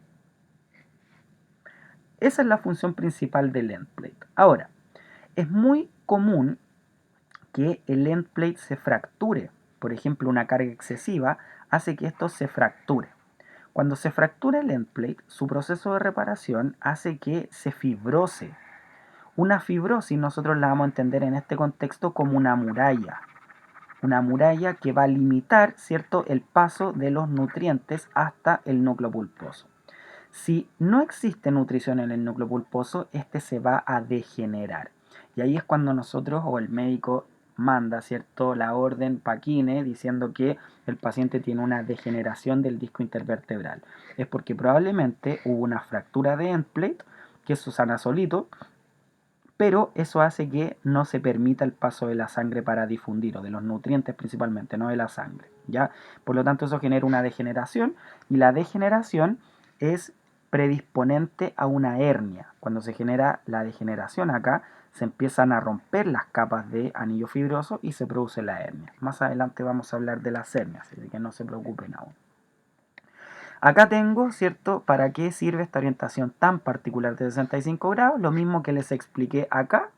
Speaker 1: Esa es la función principal del end plate. Ahora, es muy común que el end plate se fracture. Por ejemplo, una carga excesiva hace que esto se fracture. Cuando se fractura el end plate, su proceso de reparación hace que se fibrose. Una fibrosis nosotros la vamos a entender en este contexto como una muralla que va a limitar, ¿cierto?, el paso de los nutrientes hasta el núcleo pulposo. Si no existe nutrición en el núcleo pulposo, este se va a degenerar. Y ahí es cuando nosotros o el médico manda, ¿cierto?, la orden Paquine diciendo que el paciente tiene una degeneración del disco intervertebral. Es porque probablemente hubo una fractura de end plate, que eso sana solito, pero eso hace que no se permita el paso de la sangre para difundir, o de los nutrientes principalmente, no de la sangre, ¿ya? Por lo tanto, eso genera una degeneración, y la degeneración es predisponente a una hernia. Cuando se genera la degeneración acá, se empiezan a romper las capas de anillo fibroso y se produce la hernia. Más adelante vamos a hablar de las hernias, así que no se preocupen aún. Acá tengo, ¿cierto?, para qué sirve esta orientación tan particular de 65 grados, lo mismo que les expliqué acá,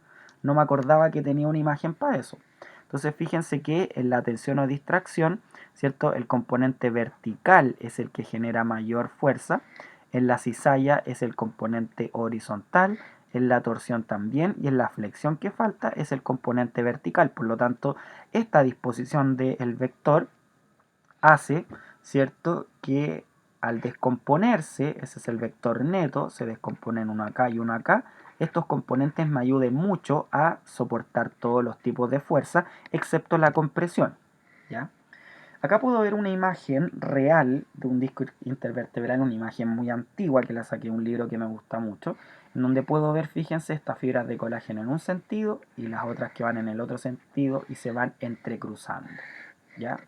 Speaker 1: no me acordaba que tenía una imagen para eso. Entonces fíjense que en la tensión o distracción, ¿cierto?, el componente vertical es el que genera mayor fuerza, en la cizalla es el componente horizontal, en la torsión también, y en la flexión que falta es el componente vertical. Por lo tanto, esta disposición del vector hace, ¿cierto?, que al descomponerse, ese es el vector neto, se descomponen uno acá y uno acá, estos componentes me ayuden mucho a soportar todos los tipos de fuerza, excepto la compresión, ¿ya? Acá puedo ver una imagen real de un disco intervertebral, una imagen muy antigua que la saqué de un libro que me gusta mucho, en donde puedo ver, fíjense, estas fibras de colágeno en un sentido y las otras que van en el otro sentido y se van entrecruzando, ¿ya?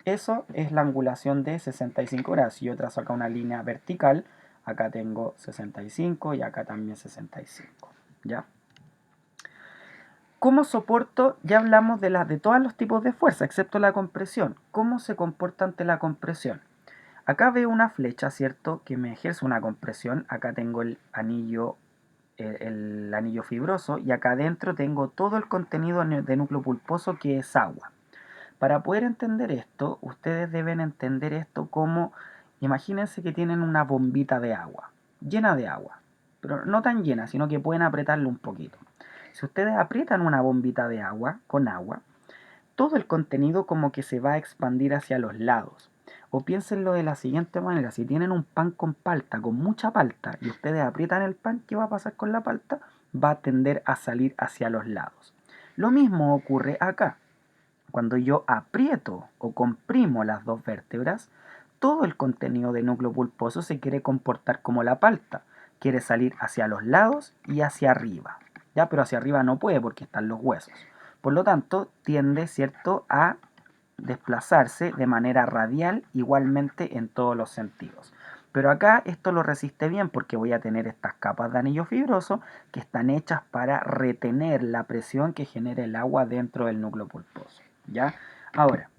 Speaker 1: Eso es la angulación de 65 grados. Si yo trazo acá una línea vertical, acá tengo 65 y acá también 65, ¿ya? ¿Cómo soporto? Ya hablamos de todos los tipos de fuerza, excepto la compresión. ¿Cómo se comporta ante la compresión? Acá veo una flecha, ¿cierto? Que me ejerce una compresión. Acá tengo el anillo fibroso y acá adentro tengo todo el contenido de núcleo pulposo que es agua. Para poder entender esto, ustedes deben entender esto como, imagínense que tienen una bombita de agua, llena de agua, pero no tan llena, sino que pueden apretarlo un poquito. Si ustedes aprietan una bombita de agua con agua, todo el contenido como que se va a expandir hacia los lados. O piénsenlo de la siguiente manera, si tienen un pan con palta, con mucha palta, y ustedes aprietan el pan, ¿qué va a pasar con la palta? Va a tender a salir hacia los lados. Lo mismo ocurre acá. Cuando yo aprieto o comprimo las dos vértebras, todo el contenido del núcleo pulposo se quiere comportar como la palta. Quiere salir hacia los lados y hacia arriba. ¿Ya? Pero hacia arriba no puede porque están los huesos. Por lo tanto, tiende, ¿cierto?, a desplazarse de manera radial igualmente en todos los sentidos. Pero acá esto lo resiste bien porque voy a tener estas capas de anillo fibroso que están hechas para retener la presión que genera el agua dentro del núcleo pulposo. ¿Ya? Ahora,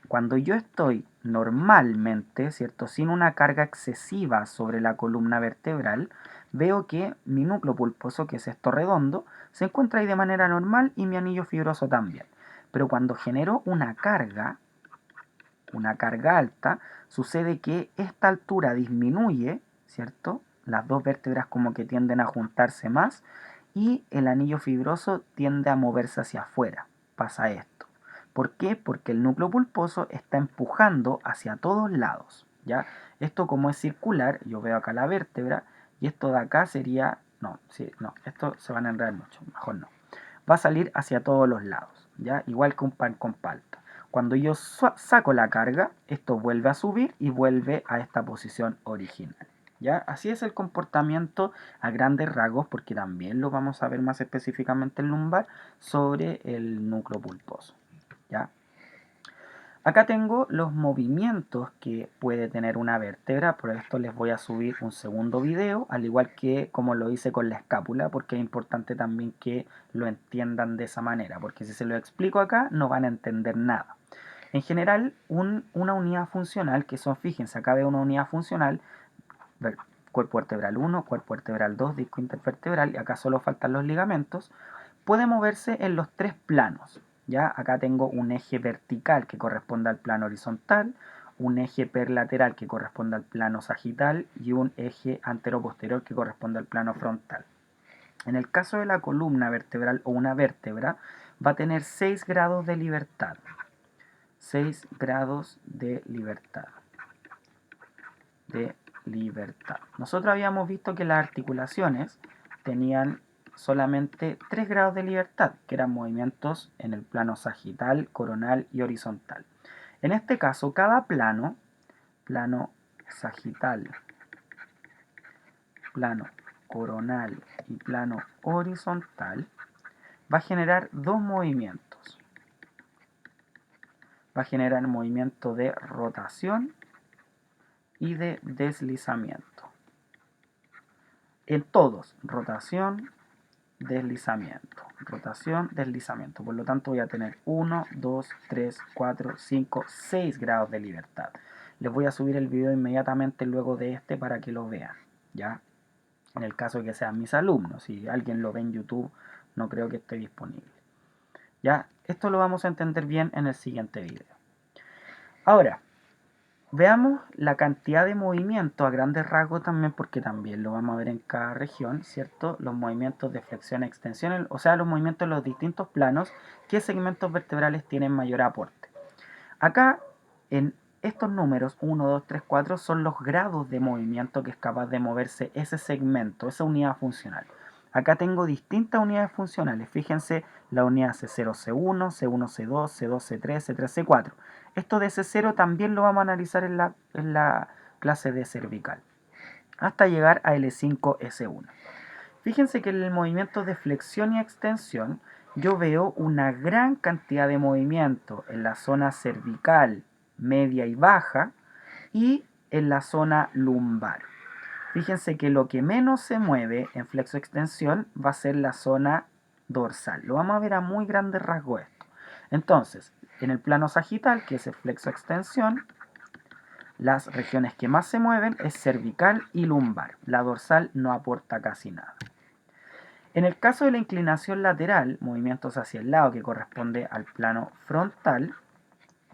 Speaker 1: cuando yo estoy normalmente, ¿cierto?, sin una carga excesiva sobre la columna vertebral, veo que mi núcleo pulposo, que es esto redondo, se encuentra ahí de manera normal y mi anillo fibroso también. Pero cuando genero una carga alta, sucede que esta altura disminuye, ¿cierto? Las dos vértebras como que tienden a juntarse más y el anillo fibroso tiende a moverse hacia afuera. Pasa esto. ¿Por qué? Porque el núcleo pulposo está empujando hacia todos lados, ¿ya? Esto como es circular, yo veo acá la vértebra y esto de acá sería, no, sí, no, esto se van a enredar mucho, mejor no. Va a salir hacia todos los lados, ¿ya? Igual que un pan con palta. Cuando yo saco la carga, esto vuelve a subir y vuelve a esta posición original. ¿Ya? Así es el comportamiento a grandes rasgos, porque también lo vamos a ver más específicamente en lumbar sobre el núcleo pulposo. ¿Ya? Acá tengo los movimientos que puede tener una vértebra, por esto les voy a subir un segundo video, al igual que como lo hice con la escápula, porque es importante también que lo entiendan de esa manera, porque si se lo explico acá no van a entender nada. En general, una unidad funcional, que son, fíjense, acá veo una unidad funcional, cuerpo vertebral 1, cuerpo vertebral 2, disco intervertebral, y acá solo faltan los ligamentos, puede moverse en los tres planos. ¿Ya? Acá tengo un eje vertical que corresponde al plano horizontal, un eje perlateral que corresponde al plano sagital y un eje antero-posterior que corresponde al plano frontal. En el caso de la columna vertebral o una vértebra, va a tener 6 grados de libertad. 6 grados de libertad. Nosotros habíamos visto que las articulaciones tenían solamente 3 grados de libertad, que eran movimientos en el plano sagital, coronal y horizontal. En este caso, cada plano sagital, plano coronal y plano horizontal, va a generar dos movimientos. Va a generar movimiento de rotación y de deslizamiento. En todos, rotación, deslizamiento, rotación, deslizamiento. Por lo tanto voy a tener 1, 2, 3, 4, 5, 6 grados de libertad. Les voy a subir el video inmediatamente luego de este para que lo vean, ¿ya? En el caso de que sean mis alumnos. Si alguien lo ve en YouTube, no creo que esté disponible. ¿Ya? Esto lo vamos a entender bien en el siguiente video. Ahora, veamos la cantidad de movimientos a grandes rasgos también, porque también lo vamos a ver en cada región, ¿cierto? Los movimientos de flexión y extensión, o sea, los movimientos en los distintos planos, qué segmentos vertebrales tienen mayor aporte. Acá, en estos números, 1, 2, 3, 4, son los grados de movimiento que es capaz de moverse ese segmento, esa unidad funcional. Acá tengo distintas unidades funcionales. Fíjense la unidad C0, C1, C1, C2, C2, C3, C3, C4. Esto de C0 también lo vamos a analizar en la clase de cervical, hasta llegar a L5, S1. Fíjense que en el movimiento de flexión y extensión yo veo una gran cantidad de movimiento en la zona cervical, media y baja, y en la zona lumbar. Fíjense que lo que menos se mueve en flexo-extensión va a ser la zona dorsal. Lo vamos a ver a muy grandes rasgos esto. Entonces, en el plano sagital, que es el flexo-extensión, las regiones que más se mueven es cervical y lumbar. La dorsal no aporta casi nada. En el caso de la inclinación lateral, movimientos hacia el lado que corresponde al plano frontal,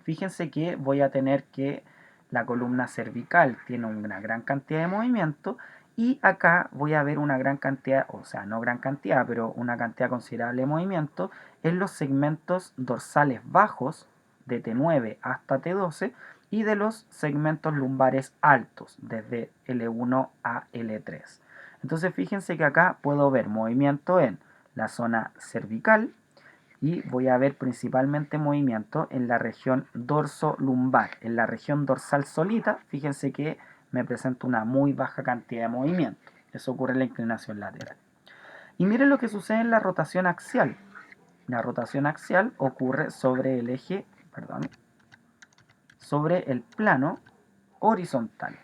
Speaker 1: fíjense que voy a tener que la columna cervical tiene una gran cantidad de movimiento y acá voy a ver una gran cantidad, o sea, no gran cantidad, pero una cantidad considerable de movimiento en los segmentos dorsales bajos de T9 hasta T12 y de los segmentos lumbares altos desde L1 a L3. Entonces fíjense que acá puedo ver movimiento en la zona cervical, y voy a ver principalmente movimiento en la región dorso-lumbar. En la región dorsal solita, fíjense que me presenta una muy baja cantidad de movimiento. Eso ocurre en la inclinación lateral. Y miren lo que sucede en la rotación axial. La rotación axial ocurre sobre el eje, perdón, sobre el plano horizontal.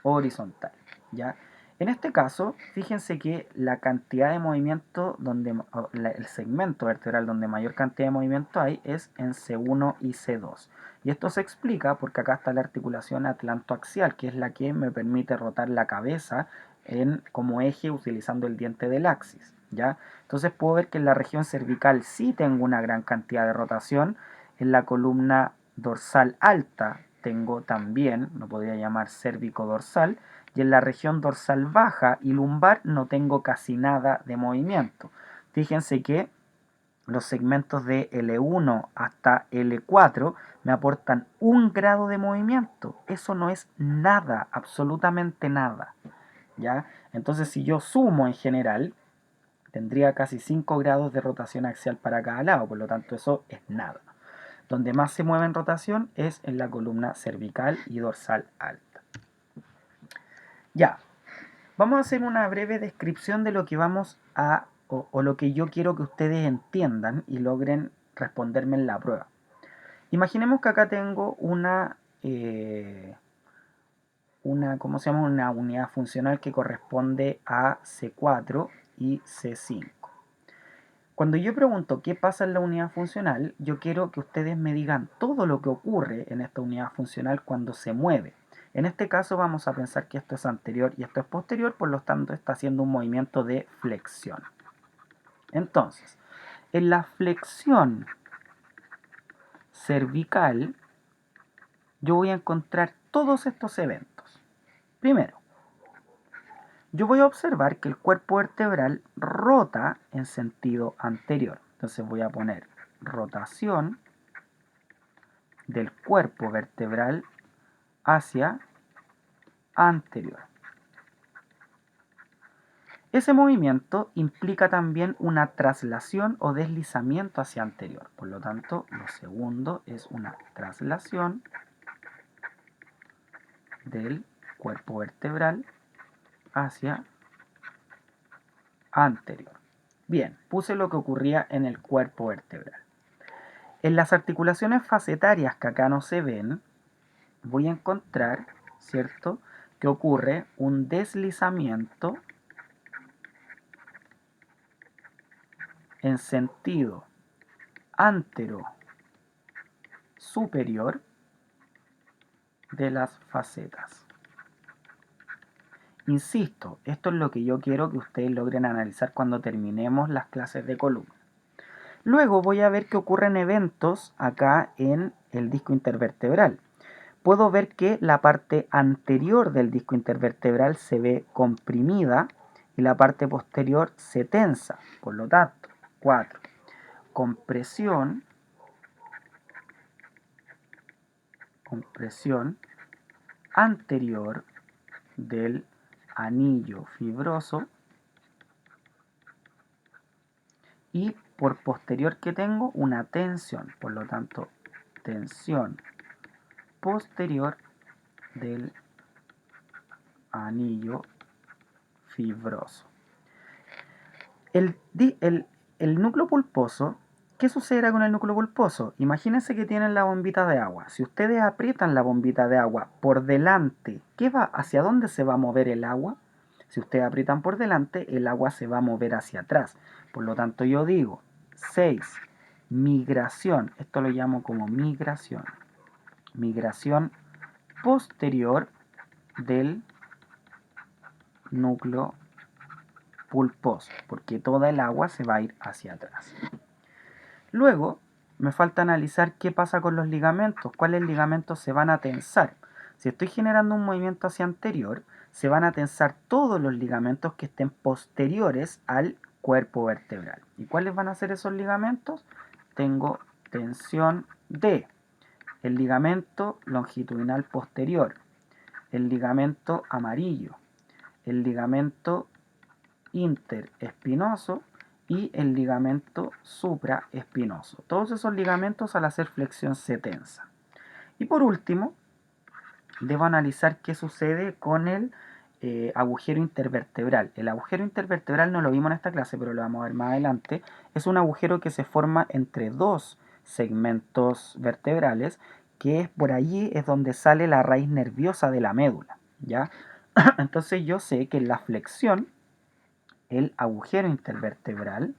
Speaker 1: Horizontal, ¿ya? En este caso, fíjense que la cantidad de movimiento, el segmento vertebral donde mayor cantidad de movimiento hay es en C1 y C2. Y esto se explica porque acá está la articulación atlantoaxial, que es la que me permite rotar la cabeza como eje utilizando el diente del axis, ¿ya? Entonces puedo ver que en la región cervical sí tengo una gran cantidad de rotación, en la columna dorsal alta tengo también, lo podría llamar cérvico-dorsal, y en la región dorsal baja y lumbar no tengo casi nada de movimiento. Fíjense que los segmentos de L1 hasta L4 me aportan 1 grado de movimiento. Eso no es nada, absolutamente nada, ¿ya? Entonces si yo sumo en general, tendría casi 5 grados de rotación axial para cada lado, por lo tanto eso es nada. Donde más se mueve en rotación es en la columna cervical y dorsal alta. Ya, vamos a hacer una breve descripción de lo que vamos a, o lo que yo quiero que ustedes entiendan y logren responderme en la prueba. Imaginemos que acá tengo ¿cómo se llama? Una unidad funcional que corresponde a C4 y C5. Cuando yo pregunto qué pasa en la unidad funcional, yo quiero que ustedes me digan todo lo que ocurre en esta unidad funcional cuando se mueve. En este caso vamos a pensar que esto es anterior y esto es posterior, por lo tanto está haciendo un movimiento de flexión. Entonces, en la flexión cervical, yo voy a encontrar todos estos eventos. Primero, yo voy a observar que el cuerpo vertebral rota en sentido anterior. Entonces voy a poner rotación del cuerpo vertebral hacia anterior. Ese movimiento implica también una traslación o deslizamiento hacia anterior. Por lo tanto, lo segundo es una traslación del cuerpo vertebral hacia anterior. Bien, puse lo que ocurría en el cuerpo vertebral. En las articulaciones facetarias que acá no se ven, voy a encontrar, ¿cierto?, que ocurre un deslizamiento en sentido antero superior de las facetas. Insisto, esto es lo que yo quiero que ustedes logren analizar cuando terminemos las clases de columna. Luego voy a ver que ocurren eventos acá en el disco intervertebral. Puedo ver que la parte anterior del disco intervertebral se ve comprimida y la parte posterior se tensa. Por lo tanto, 4. Compresión anterior del anillo fibroso y por posterior que tengo una tensión, por lo tanto tensión posterior del anillo fibroso. El núcleo pulposo, ¿qué sucederá con el núcleo pulposo? Imagínense que tienen la bombita de agua. Si ustedes aprietan la bombita de agua por delante, ¿hacia dónde se va a mover el agua? Si ustedes aprietan por delante, el agua se va a mover hacia atrás. Por lo tanto, yo digo 6. Migración. Esto lo llamo como migración. Migración posterior del núcleo pulposo, porque toda el agua se va a ir hacia atrás. Luego, me falta analizar qué pasa con los ligamentos, cuáles ligamentos se van a tensar. Si estoy generando un movimiento hacia anterior, se van a tensar todos los ligamentos que estén posteriores al cuerpo vertebral. ¿Y cuáles van a ser esos ligamentos? Tengo tensión de el ligamento longitudinal posterior, el ligamento amarillo, el ligamento interespinoso y el ligamento supraespinoso. Todos esos ligamentos al hacer flexión se tensan. Y por último, debo analizar qué sucede con el agujero intervertebral. El agujero intervertebral no lo vimos en esta clase, pero lo vamos a ver más adelante. Es un agujero que se forma entre dos segmentos vertebrales, que es por allí es donde sale la raíz nerviosa de la médula, ¿ya? Entonces yo sé que en la flexión el agujero intervertebral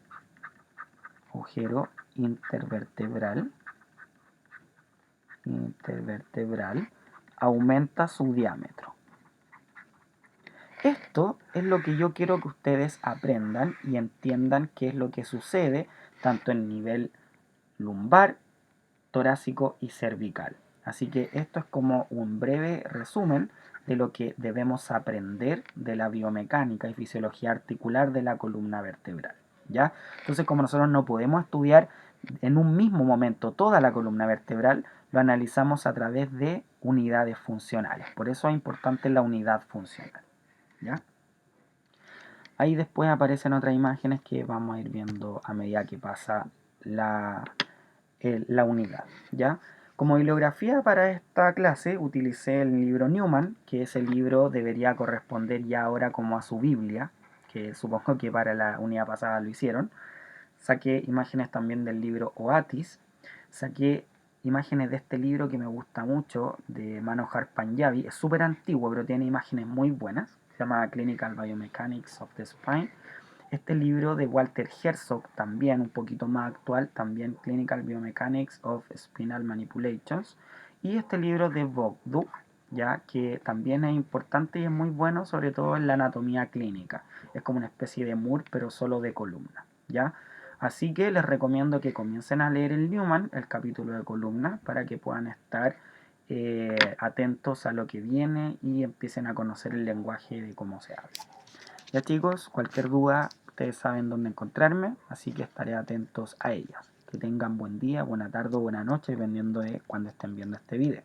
Speaker 1: aumenta su diámetro. Esto es lo que yo quiero que ustedes aprendan y entiendan qué es lo que sucede tanto en nivel lumbar, torácico y cervical. Así que esto es como un breve resumen de lo que debemos aprender de la biomecánica y fisiología articular de la columna vertebral, ¿ya? Entonces, como nosotros no podemos estudiar en un mismo momento toda la columna vertebral, lo analizamos a través de unidades funcionales. Por eso es importante la unidad funcional, ¿ya? Ahí después aparecen otras imágenes que vamos a ir viendo a medida que pasa la unidad, ¿ya? Como bibliografía para esta clase utilicé el libro Newman, que ese libro debería corresponder ya ahora como a su Biblia, que supongo que para la unidad pasada lo hicieron. Saqué imágenes también del libro Oatis, saqué imágenes de este libro que me gusta mucho, de Manohar Panjabi, es súper antiguo pero tiene imágenes muy buenas, se llama Clinical Biomechanics of the Spine. Este libro de Walter Herzog, también un poquito más actual, también Clinical Biomechanics of Spinal Manipulations. Y este libro de Bogduk, ya que también es importante y es muy bueno, sobre todo en la anatomía clínica. Es como una especie de Moore, pero solo de columna, ¿ya? Así que les recomiendo que comiencen a leer el Newman, el capítulo de columna, para que puedan estar atentos a lo que viene y empiecen a conocer el lenguaje de cómo se habla. Ya chicos, cualquier duda, ustedes saben dónde encontrarme, así que estaré atentos a ellas. Que tengan buen día, buena tarde o buena noche, dependiendo de cuando estén viendo este video.